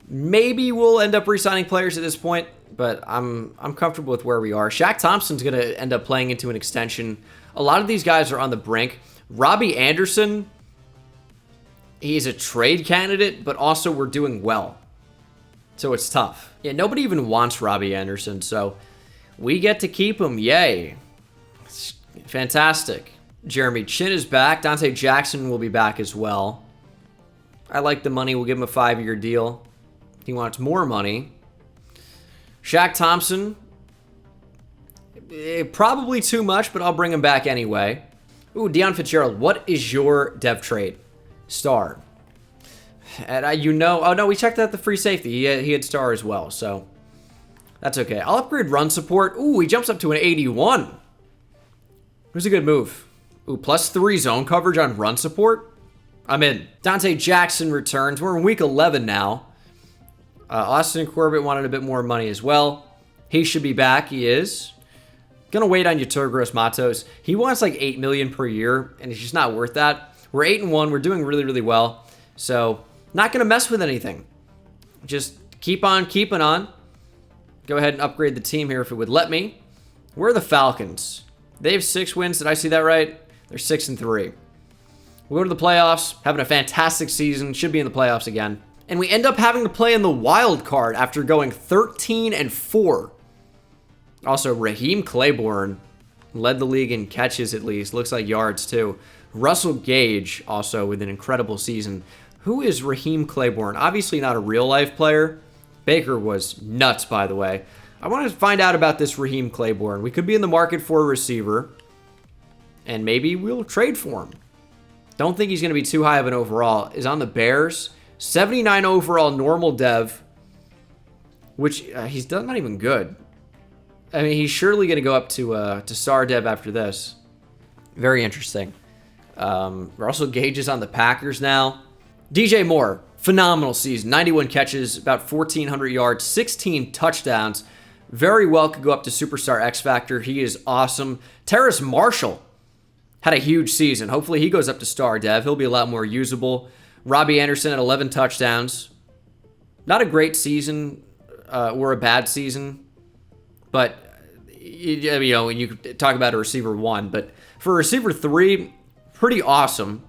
Maybe we'll end up re-signing players at this point, but I'm comfortable with where we are. Shaq Thompson's going to end up playing into an extension. A lot of these guys are on the brink. Robbie Anderson, he's a trade candidate, but also we're doing well. So it's tough. Yeah, nobody even wants Robbie Anderson, so we get to keep him. Yay. It's fantastic. Jeremy Chin is back. Dante Jackson will be back as well. I like the money. We'll give him a 5-year deal. He wants more money. Shaq Thompson, probably too much, but I'll bring him back anyway. Ooh, Deion Fitzgerald, what is your dev trait? Star. And oh no, we checked out the free safety. He had star as well, so that's okay. I'll upgrade run support. Ooh, he jumps up to an 81. It was a good move. Ooh, +3 zone coverage on run support. I'm in. Dante Jackson returns. We're in week 11 now. Austin Corbett wanted a bit more money as well. He should be back. He is. Gonna wait on Yetur Gross-Matos. He wants like $8 million per year, and it's just not worth that. We're 8-1. We're doing really, really well. So, not gonna mess with anything. Just keep on keeping on. Go ahead and upgrade the team here if it would let me. Where are the Falcons? They have 6 wins. Did I see that right? They're 6-3. We'll go to the playoffs. Having a fantastic season. Should be in the playoffs again. And we end up having to play in the wild card after going 13-4. Also, Raheem Claiborne led the league in catches at least. Looks like yards too. Russell Gage also with an incredible season. Who is Raheem Claiborne? Obviously not a real-life player. Baker was nuts, by the way. I want to find out about this Raheem Claiborne. We could be in the market for a receiver. And maybe we'll trade for him. Don't think he's going to be too high of an overall. Is on the Bears. 79 overall normal dev, which he's not even good. I mean, he's surely going to go up to star dev after this. Very interesting. Russell Gage is on the Packers now. DJ Moore, Phenomenal season. 91 catches, about 1,400 yards, 16 touchdowns. Very well could go up to Superstar X Factor. He is awesome. Terrace Marshall had a huge season. Hopefully he goes up to Star Dev. He'll be a lot more usable. Robbie Anderson at 11 touchdowns. Not a great season or a bad season, but you know, you could talk about a receiver 1, but for a receiver 3, pretty awesome,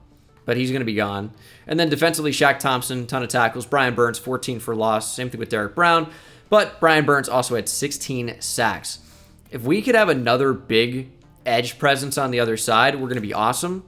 but he's going to be gone. And then defensively, Shaq Thompson, ton of tackles. Brian Burns, 14 for loss. Same thing with Derek Brown, but Brian Burns also had 16 sacks. If we could have another big edge presence on the other side, we're going to be awesome,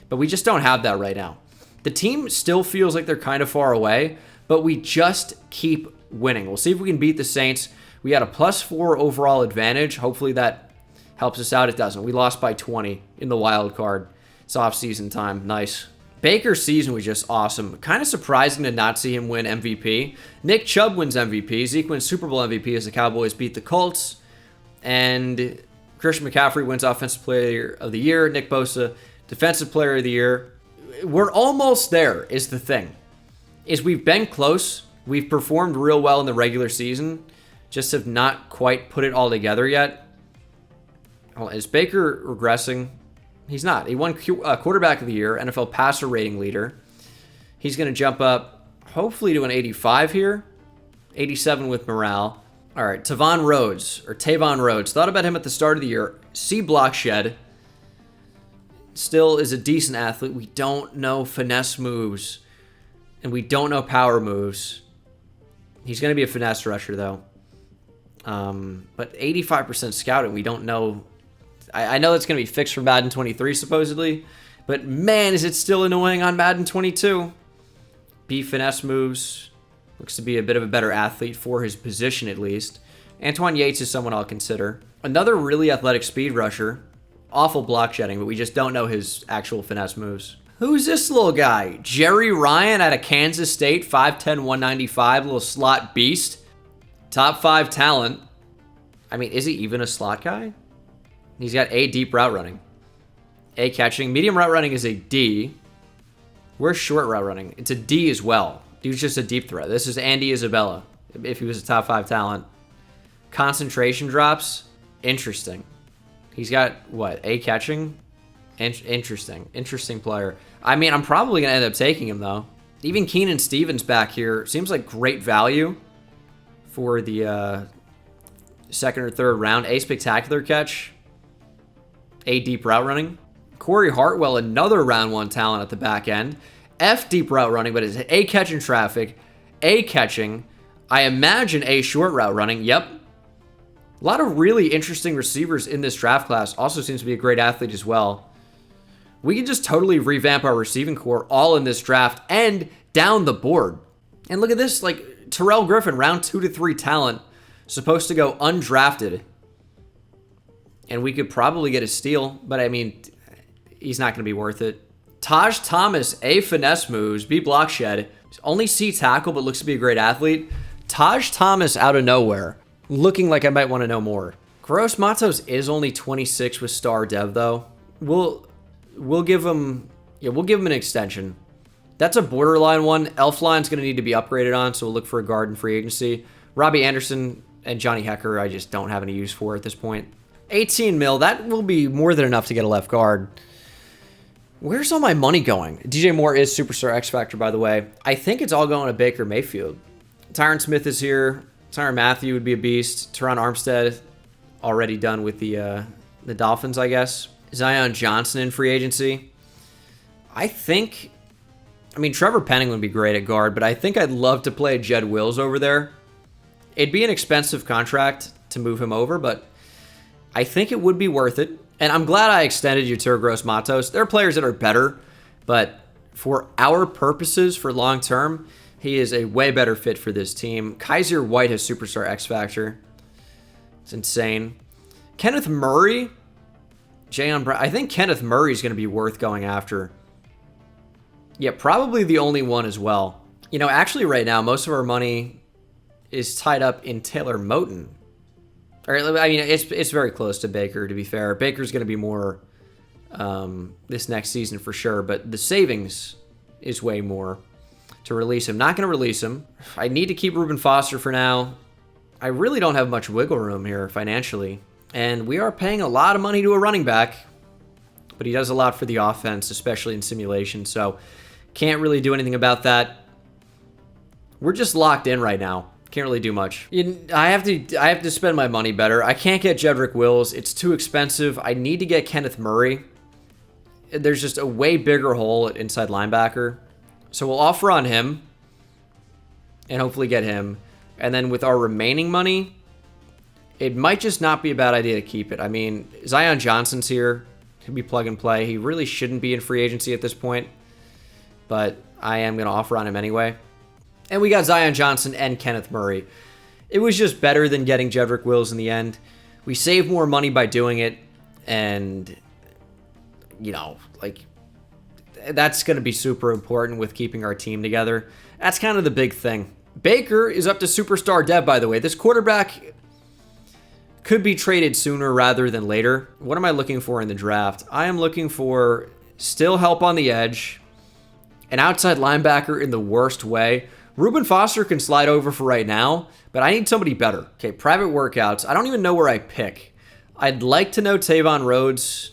but we just don't have that right now. The team still feels like they're kind of far away, but we just keep winning. We'll see if we can beat the Saints. We had a +4 overall advantage. Hopefully that helps us out. It doesn't. We lost by 20 in the wild card. It's off-season time. Nice. Baker's season was just awesome. Kind of surprising to not see him win MVP. Nick Chubb wins MVP. Zeke wins Super Bowl MVP as the Cowboys beat the Colts. And Christian McCaffrey wins Offensive Player of the Year. Nick Bosa, Defensive Player of the Year. We're almost there is the thing. We've been close. We've performed real well in the regular season. Just have not quite put it all together yet. Well, is Baker regressing? He's not. He won Quarterback of the Year, NFL passer rating leader. He's going to jump up, hopefully, to an 85 here. 87 with morale. All right, Tavon Rhodes. Thought about him at the start of the year. C block shed. Still is a decent athlete. We don't know finesse moves. And we don't know power moves. He's going to be a finesse rusher, though. But 85% scouting, we don't know. I know that's going to be fixed for Madden 23, supposedly. But, man, is it still annoying on Madden 22. B finesse moves. Looks to be a bit of a better athlete for his position, at least. Antoine Yates is someone I'll consider. Another really athletic speed rusher. Awful block shedding, but we just don't know his actual finesse moves. Who's this little guy? Jerry Ryan out of Kansas State, 5'10", 195, little slot beast. Top 5 talent. I mean, is he even a slot guy? He's got A, deep route running. A, catching. Medium route running is a D. Where's short route running? It's a D as well. Dude's just a deep threat. This is Andy Isabella, if he was a top 5 talent. Concentration drops. Interesting. He's got, what, A, catching? Interesting. Interesting player. I mean, I'm probably going to end up taking him, though. Even Keenan Stevens back here seems like great value for the second or third round. A, spectacular catch. A, deep route running. Corey Hartwell, another round 1 talent at the back end. F, deep route running, but it's A, catching traffic. A, catching. I imagine A, short route running. Yep. A lot of really interesting receivers in this draft class. Also seems to be a great athlete as well. We can just totally revamp our receiving core all in this draft and down the board. And look at this, like Terrell Griffin, round 2 to 3 talent, supposed to go undrafted. And we could probably get a steal, but I mean, he's not going to be worth it. Taj Thomas, A, finesse moves, B, block shed. Only C, tackle, but looks to be a great athlete. Taj Thomas out of nowhere, looking like I might want to know more. Gross Matos is only 26 with Star Dev, though. We'll give him, we'll give him an extension. That's a borderline one. Elfline's going to need to be upgraded on, so we'll look for a guard in free agency. Robbie Anderson and Johnny Hecker, I just don't have any use for at this point. 18 mil, that will be more than enough to get a left guard. Where's all my money going? DJ Moore is Superstar X Factor, by the way. I think it's all going to Baker Mayfield. Tyron Smith is here. Tyron Matthew would be a beast. Teron Armstead, already done with the Dolphins, I guess. Zion Johnson in free agency. I mean, Trevor Penning would be great at guard, but I think I'd love to play Jed Wills over there. It'd be an expensive contract to move him over, but I think it would be worth it. And I'm glad I extended Yetur Gross Matos. There are players that are better, but for our purposes, for long term, he is a way better fit for this team. Kaiser White has Superstar X Factor. It's insane. Kenneth Murray, Jayon Brown. I think Kenneth Murray is going to be worth going after. Yeah, probably the only one as well. You know, actually right now, most of our money is tied up in Taylor Moton. Or, I mean, it's very close to Baker, to be fair. Baker's going to be more this next season for sure, but the savings is way more. to release him. Not going to release him. I need to keep Reuben Foster for now. I really don't have much wiggle room here financially. And we are paying a lot of money to a running back, but he does a lot for the offense, especially in simulation. So can't really do anything about that. We're just locked in right now. Can't really do much. I have to spend my money better. I can't get Jedrick Wills. It's too expensive. I need to get Kenneth Murray. There's just a way bigger hole at inside linebacker. So we'll offer on him and hopefully get him. And then with our remaining money, it might just not be a bad idea to keep it. I mean, Zion Johnson's here. Could be plug and play. He really shouldn't be in free agency at this point, but I am going to offer on him anyway. And we got Zion Johnson and Kenneth Murray. It was just better than getting Jedrick Wills in the end. We saved more money by doing it, and, you know, like, that's going to be super important with keeping our team together. That's kind of the big thing. Baker is up to superstar dev, by the way. This quarterback could be traded sooner rather than later. What am I looking for in the draft? I am looking for still help on the edge, an outside linebacker in the worst way. Reuben Foster can slide over for right now, but I need somebody better. Okay, private workouts. I don't even know where I pick. I'd like to know Tavon Rhodes,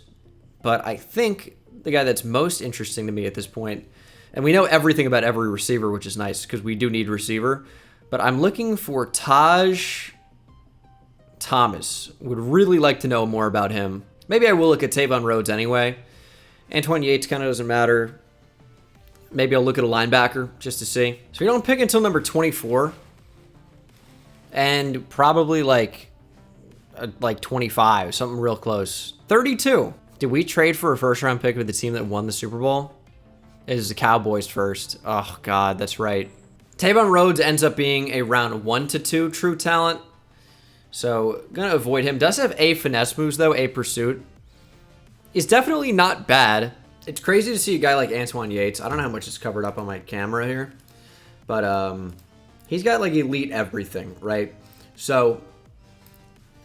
but I think the guy that's most interesting to me at this point, and we know everything about every receiver, which is nice because we do need receiver, but I'm looking for Taj Thomas. Would really like to know more about him. Maybe I will look at Tavon Rhodes anyway. Antoine Yates kind of doesn't matter. Maybe I'll look at a linebacker just to see. So we don't pick until number 24. And probably like 25, something real close. 32. Did we trade for a first-round pick with the team that won the Super Bowl? It is the Cowboys first. Oh, God, that's right. Tavon Rhodes ends up being a round 1 to 2 true talent. So, going to avoid him. Does have A finesse moves, though, A pursuit. He's definitely not bad. It's crazy to see a guy like Antoine Yates. I don't know how much is covered up on my camera here. But he's got, like, elite everything, right? So,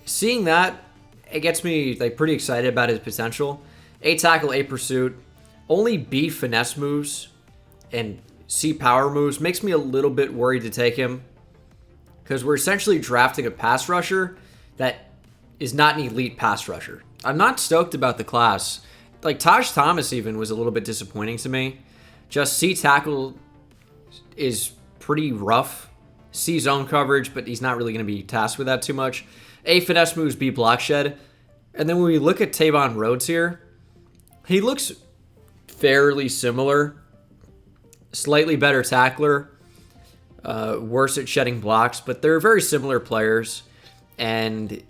seeing that, it gets me, like, pretty excited about his potential. A tackle, A pursuit. Only B finesse moves and C power moves. Makes me a little bit worried to take him, because we're essentially drafting a pass rusher that is not an elite pass rusher. I'm not stoked about the class. Like, Taj Thomas even was a little bit disappointing to me. Just C tackle is pretty rough. C zone coverage, but he's not really going to be tasked with that too much. A finesse moves, B block shed. And then when we look at Tavon Rhodes here, he looks fairly similar. Slightly better tackler. Worse at shedding blocks, but they're very similar players. And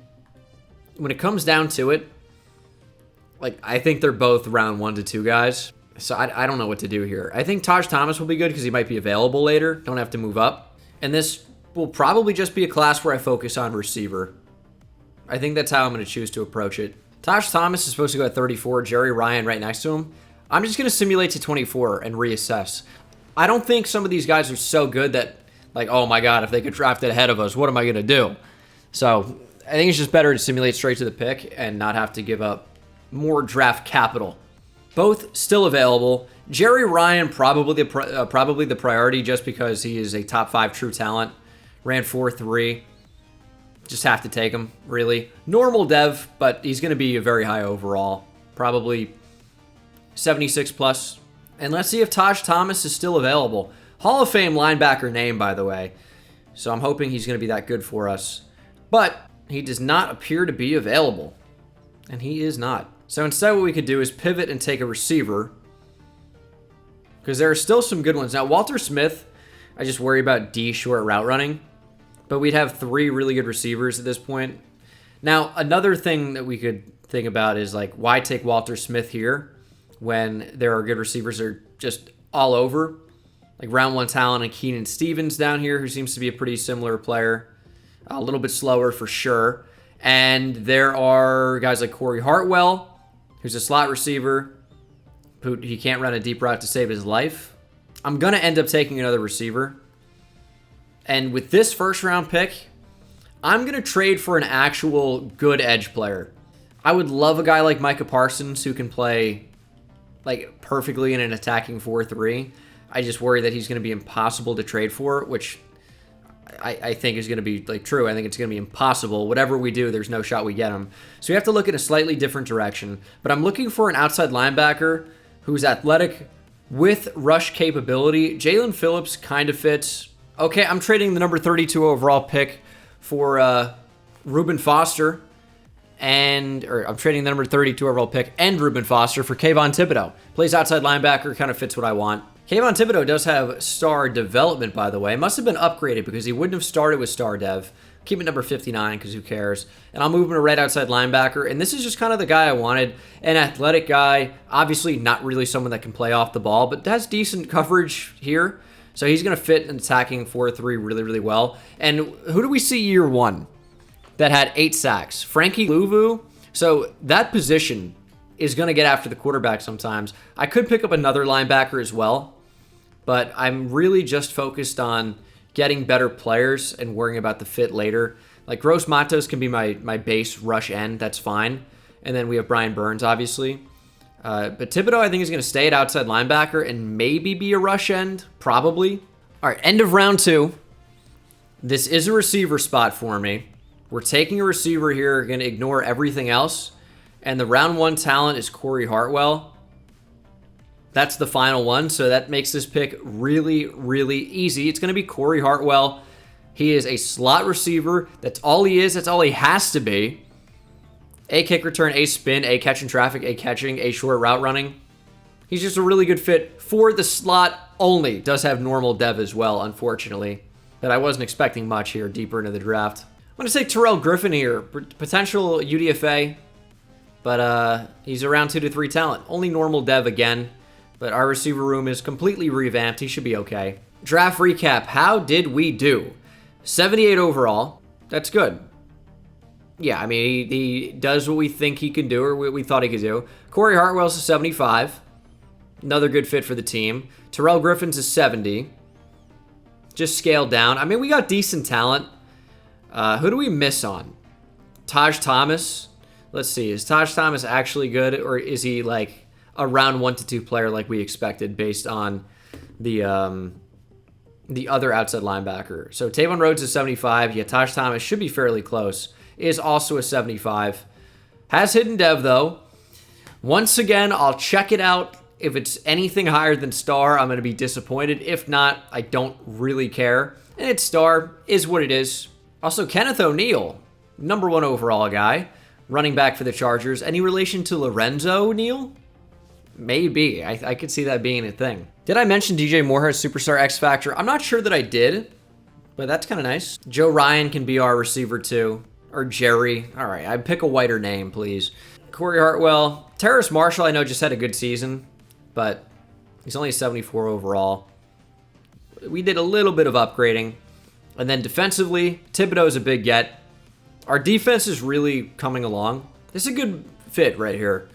when it comes down to it, like, I think they're both round 1 to 2 guys. So I don't know what to do here. I think Taj Thomas will be good because he might be available later. Don't have to move up. And this will probably just be a class where I focus on receiver. I think that's how I'm going to choose to approach it. Taj Thomas is supposed to go at 34. Jerry Ryan right next to him. I'm just going to simulate to 24 and reassess. I don't think some of these guys are so good that, like, oh my God, if they could draft it ahead of us, what am I going to do? So I think it's just better to simulate straight to the pick and not have to give up more draft capital. Both still available. Jerry Ryan probably the priority just because he is a top 5 true talent. Ran 4.3. Just have to take him, really. Normal dev, but he's going to be a very high overall. Probably 76 plus. And let's see if Taj Thomas is still available. Hall of Fame linebacker name, by the way. So I'm hoping he's going to be that good for us. But he does not appear to be available. And he is not. So instead what we could do is pivot and take a receiver, because there are still some good ones. Now, Walter Smith, I just worry about D short route running. But we'd have 3 really good receivers at this point. Now, another thing that we could think about is, like, why take Walter Smith here when there are good receivers that are just all over? Like round 1 talent and Keenan Stevens down here, who seems to be a pretty similar player. A little bit slower for sure. And there are guys like Corey Hartwell, who's a slot receiver. He can't run a deep route to save his life. I'm going to end up taking another receiver. And with this first round pick, I'm going to trade for an actual good edge player. I would love a guy like Micah Parsons who can play, like, perfectly in an attacking 4-3. I just worry that he's going to be impossible to trade for, which I think is going to be like true. I think it's going to be impossible. Whatever we do, there's no shot we get him. So we have to look in a slightly different direction. But I'm looking for an outside linebacker who's athletic with rush capability. Jalen Phillips kind of fits. Okay, I'm trading the number 32 overall pick for Reuben Foster. Or I'm trading the number 32 overall pick and Reuben Foster for Kayvon Thibodeau. Plays outside linebacker, kind of fits what I want. Kayvon Thibodeau does have star development, by the way. Must have been upgraded because he wouldn't have started with star dev. Keep it number 59 because who cares? And I'll move him to right outside linebacker. And this is just kind of the guy I wanted. An athletic guy. Obviously not really someone that can play off the ball, but has decent coverage here. So he's going to fit in attacking 4-3 really, really well. And who do we see year one that had 8 sacks? Frankie Louvu. So that position is going to get after the quarterback sometimes. I could pick up another linebacker as well, but I'm really just focused on getting better players and worrying about the fit later. Like Gross Matos can be my base rush end. That's fine. And then we have Brian Burns, obviously. But Thibodeau, I think, is going to stay at outside linebacker and maybe be a rush end. Probably. All right, end of round 2. This is a receiver spot for me. We're taking a receiver here. Going to ignore everything else. And the round 1 talent is Corey Hartwell. That's the final one, so that makes this pick really, really easy. It's going to be Corey Hartwell. He is a slot receiver. That's all he is. That's all he has to be. A kick return, A spin, A catch in traffic, A catching, A short route running. He's just a really good fit for the slot only. Does have normal dev as well, unfortunately. But I wasn't expecting much here deeper into the draft. I'm going to say Terrell Griffin here. Potential UDFA. But he's around 2 to 3 talent. Only normal dev again. But our receiver room is completely revamped. He should be okay. Draft recap. How did we do? 78 overall. That's good. Yeah, I mean, he does what we think he can do or what we thought he could do. Corey Hartwell's a 75. Another good fit for the team. Terrell Griffin's a 70. Just scaled down. I mean, we got decent talent. Who do we miss on? Taj Thomas. Let's see. Is Taj Thomas actually good, or is he like a round 1 to 2 player like we expected based on the other outside linebacker? So Tavon Rhodes is 75. Yeah, Taj Thomas should be fairly close. Is also a 75. Has hidden dev though. Once again, I'll check it out. If it's anything higher than star, I'm going to be disappointed. If not, I don't really care. And it's star, is what it is. Also, Kenneth O'Neal, number 1 overall guy, running back for the Chargers. Any relation to Lorenzo O'Neal? Maybe. I could see that being a thing. Did I mention DJ Moorehead's Superstar X Factor? I'm not sure that I did, but that's kind of nice. Joe Ryan can be our receiver too. Or Jerry. All right, I'd pick a whiter name, please. Corey Hartwell. Terrace Marshall, I know, just had a good season, but he's only 74 overall. We did a little bit of upgrading. And then defensively, Thibodeau's a big get. Our defense is really coming along. This is a good fit right here.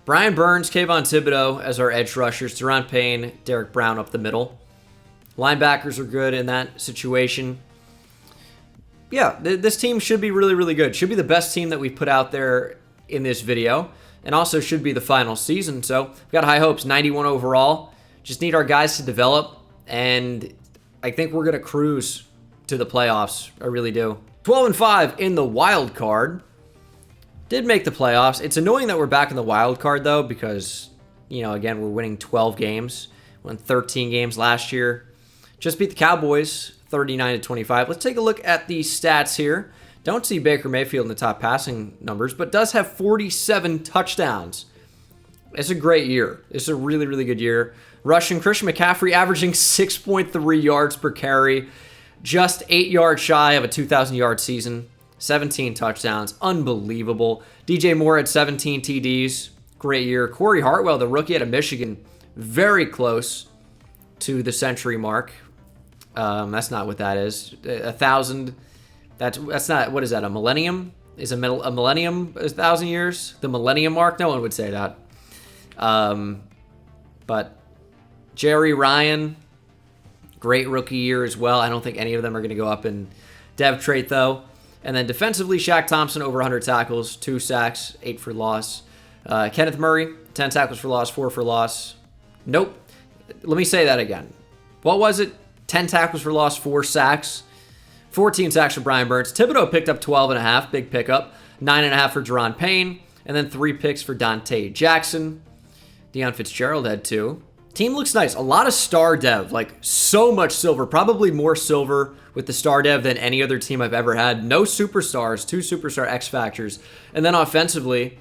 Brian Burns, Kayvon Thibodeau as our edge rushers. Deron Payne, Derek Brown up the middle. Linebackers are good in that situation. Yeah, this team should be really, really good. Should be the best team that we put out there in this video. And also should be the final season. So we've got high hopes. 91 overall. Just need our guys to develop. And I think we're going to cruise to the playoffs. I really do. 12-5 in the wild card. Did make the playoffs. It's annoying that we're back in the wild card, though, because, you know, again, we're winning 12 games. Won 13 games last year. Just beat the Cowboys 39-25. Let's take a look at the stats here. Don't see Baker Mayfield in the top passing numbers, but does have 47 touchdowns. It's a great year. It's a really, really good year. Rushing, Christian McCaffrey averaging 6.3 yards per carry. Just 8 yards shy of a 2,000-yard season. 17 touchdowns. Unbelievable. DJ Moore had 17 TDs. Great year. Corey Hartwell, the rookie out of Michigan, very close to the century mark. That's not what that is. 1,000. That's not, what is that, a millennium? Is a millennium 1,000 years? The millennium mark? No one would say that. But Jerry Ryan, great rookie year as well. I don't think any of them are going to go up in dev trait, though. And then defensively, Shaq Thompson, over 100 tackles, 2 sacks, 8 for loss. Kenneth Murray, 10 tackles for loss, 4 for loss. Nope. Let me say that again. what was it? 10 tackles for loss, 4 sacks. 14 sacks for Brian Burns. Thibodeau picked up 12.5, big pickup. 9.5 for Jerron Payne. And then 3 picks for Dante Jackson. Deion Fitzgerald had 2. Team looks nice. A lot of star dev, like so much silver. Probably more silver with the star dev than any other team I've ever had. No superstars, 2 superstar X Factors. And then offensively,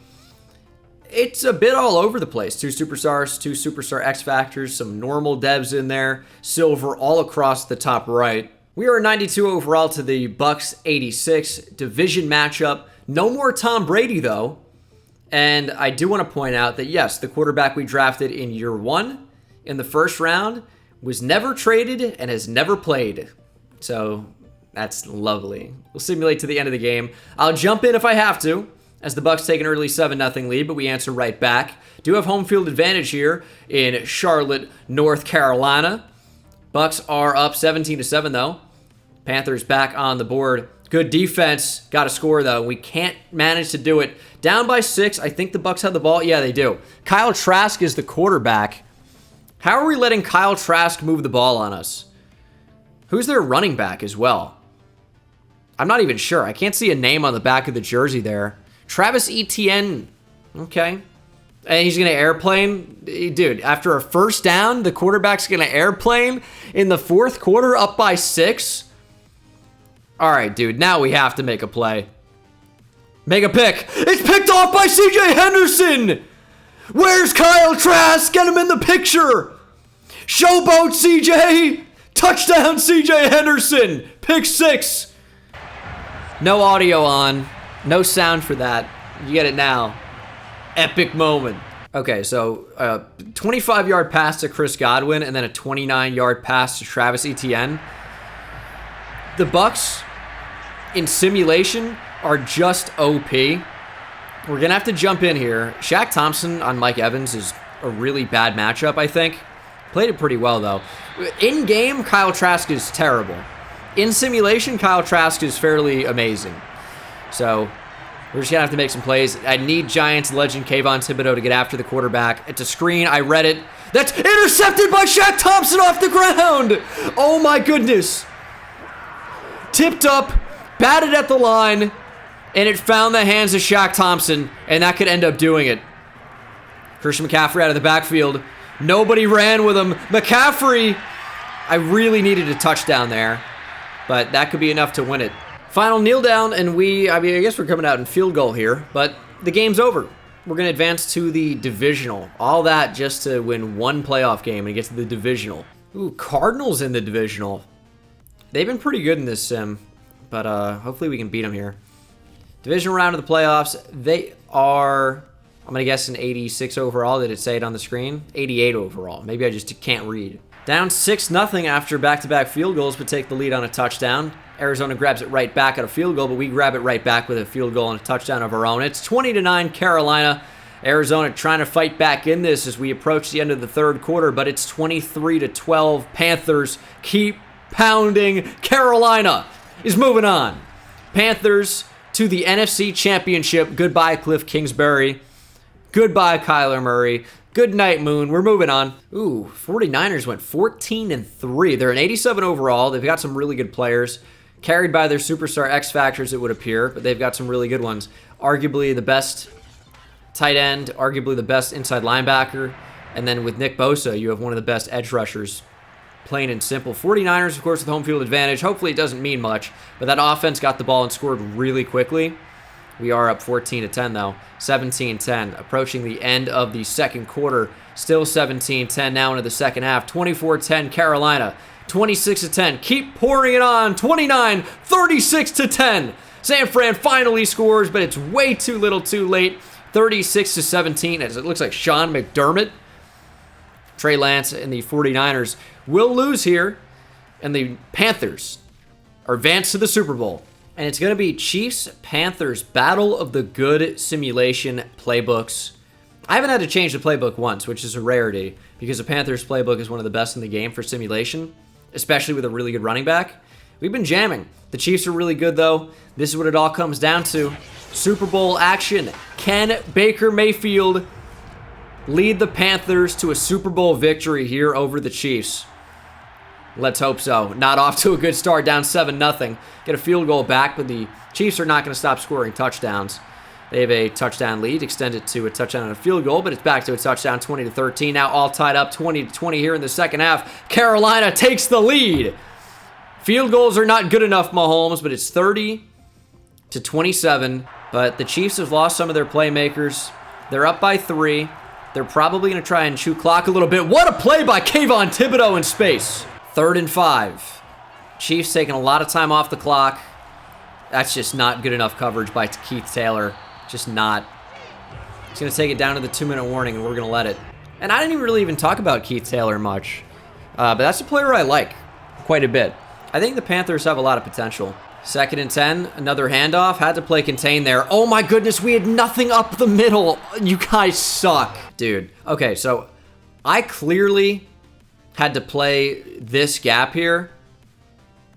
it's a bit all over the place. 2 superstars, 2 superstar X Factors, some normal devs in there, silver all across the top right. We are 92 overall to the Bucks 86. Division matchup. No more Tom Brady, though. And I do want to point out that, yes, the quarterback we drafted in year 1 in the first round was never traded and has never played. So that's lovely. We'll simulate to the end of the game. I'll jump in if I have to, as the Bucks take an early 7-0 lead, but we answer right back. Do have home field advantage here in Charlotte, North Carolina. Bucks are up 17-7, though. Panthers back on the board. Good defense. Got to score, though. We can't manage to do it. Down by 6. I think the Bucks have the ball. Yeah, they do. Kyle Trask is the quarterback. How are we letting Kyle Trask move the ball on us? Who's their running back as well? I'm not even sure. I can't see a name on the back of the jersey there. Travis Etienne. Okay. And he's going to airplane. Dude, after a first down, the quarterback's going to airplane in the 4th quarter up by 6. All right, dude. Now we have to make a play. Make a pick. It's picked off by CJ Henderson. Where's Kyle Trask? Get him in the picture. Showboat CJ. Touchdown CJ Henderson. Pick 6. No audio on. No sound for that. You get it now. Epic moment. Okay, so 25-yard pass to Chris Godwin and then a 29-yard pass to Travis Etienne. The Bucks in simulation are just OP. We're going to have to jump in here. Shaq Thompson on Mike Evans is a really bad matchup, I think. Played it pretty well, though. In-game, Kyle Trask is terrible. In simulation, Kyle Trask is fairly amazing. So we're just going to have to make some plays. I need Giants legend Kayvon Thibodeau to get after the quarterback. It's a screen. I read it. That's intercepted by Shaq Thompson off the ground. Oh, my goodness. Tipped up, batted at the line, and it found the hands of Shaq Thompson, and that could end up doing it. Christian McCaffrey out of the backfield. Nobody ran with him. McCaffrey, I really needed a touchdown there, but that could be enough to win it. Final kneel down, and I guess we're coming out in field goal here, but the game's over. We're going to advance to the divisional. All that just to win one playoff game and get to the divisional. Ooh, Cardinals in the divisional. They've been pretty good in this sim, but hopefully we can beat them here. Divisional round of the playoffs, they are, I'm going to guess an 86 overall. Did it say it on the screen? 88 overall. Maybe I just can't read. Down 6-0 after back-to-back field goals, but take the lead on a touchdown. Arizona grabs it right back at a field goal, but we grab it right back with a field goal and a touchdown of our own. It's 20-9 Carolina. Arizona trying to fight back in this as we approach the end of the 3rd quarter, but it's 23-12. Panthers keep pounding. Carolina is moving on. Panthers to the NFC Championship. Goodbye, Cliff Kingsbury. Goodbye, Kyler Murray. Good night, Moon. We're moving on. Ooh, 49ers went 14-3. They're an 87 overall. They've got some really good players. Carried by their superstar X Factors, it would appear, but they've got some really good ones. Arguably the best tight end, arguably the best inside linebacker, and then with Nick Bosa, you have one of the best edge rushers. Plain and simple. 49ers, of course, with home field advantage. Hopefully it doesn't mean much, but that offense got the ball and scored really quickly. We are up 14-10, though. 17-10. Approaching the end of the 2nd quarter. Still 17-10 now into the 2nd half. 24-10 Carolina. 26-10. Keep pouring it on. 29, 36-10. San Fran finally scores, but it's way too little too late. 36-17 as it looks like Sean McDermott, Trey Lance, and the 49ers will lose here. And the Panthers are advanced to the Super Bowl. And it's going to be Chiefs-Panthers Battle of the Good Simulation Playbooks. I haven't had to change the playbook once, which is a rarity, because the Panthers playbook is one of the best in the game for simulation, especially with a really good running back. We've been jamming. The Chiefs are really good, though. This is what it all comes down to. Super Bowl action. Can Baker Mayfield lead the Panthers to a Super Bowl victory here over the Chiefs? Let's hope so. Not off to a good start, down 7-0. Get a field goal back, but the Chiefs are not going to stop scoring touchdowns. They have a touchdown lead, extend it to a touchdown and a field goal, but it's back to a touchdown, 20-13. Now all tied up, 20-20 here in the second half. Carolina takes the lead. Field goals are not good enough, Mahomes, but it's 30-27. But the Chiefs have lost some of their playmakers. They're up by 3. They're probably going to try and chew clock a little bit. What a play by Kayvon Thibodeau in space. 3rd and 5. Chiefs taking a lot of time off the clock. That's just not good enough coverage by Keith Taylor. Just not. He's going to take it down to the 2-minute warning, and we're going to let it. And I didn't really even talk about Keith Taylor much. But that's a player I like quite a bit. I think the Panthers have a lot of potential. 2nd and 10, another handoff. Had to play contain there. Oh my goodness, we had nothing up the middle. You guys suck. Dude, okay, so I clearly had to play this gap here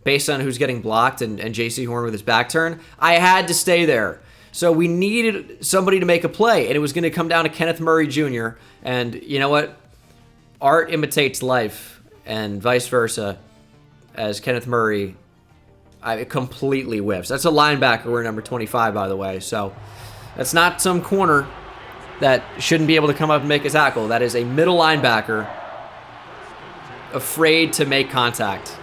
based on who's getting blocked and J.C. Horn with his back turn. I had to stay there. So we needed somebody to make a play, and it was going to come down to Kenneth Murray Jr. And you know what? Art imitates life, and vice versa, as Kenneth Murray completely whiffs. That's a linebacker. We're number 25, by the way. So that's not some corner that shouldn't be able to come up and make a tackle. That is a middle linebacker afraid to make contact.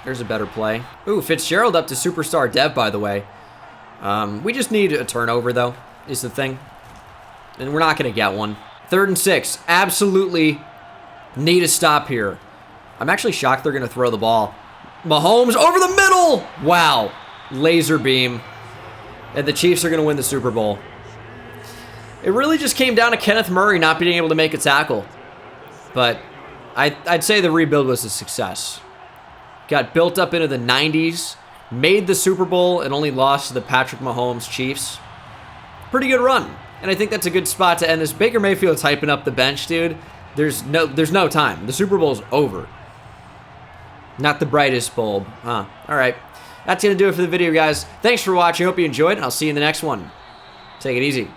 There's a better play. Ooh, Fitzgerald up to superstar dev, by the way. We just need a turnover, though, is the thing. And we're not going to get one. 3rd and 6. Absolutely need a stop here. I'm actually shocked they're going to throw the ball. Mahomes over the middle. Wow. Laser beam. And the Chiefs are going to win the Super Bowl. It really just came down to Kenneth Murray not being able to make a tackle. But I'd say the rebuild was a success. Got built up into the 90s, made the Super Bowl, and only lost to the Patrick Mahomes Chiefs. Pretty good run. And I think that's a good spot to end this. Baker Mayfield's hyping up the bench, dude. There's no time. The Super Bowl's over. Not the brightest bulb. Huh. All right. That's going to do it for the video, guys. Thanks for watching. Hope you enjoyed, and I'll see you in the next one. Take it easy.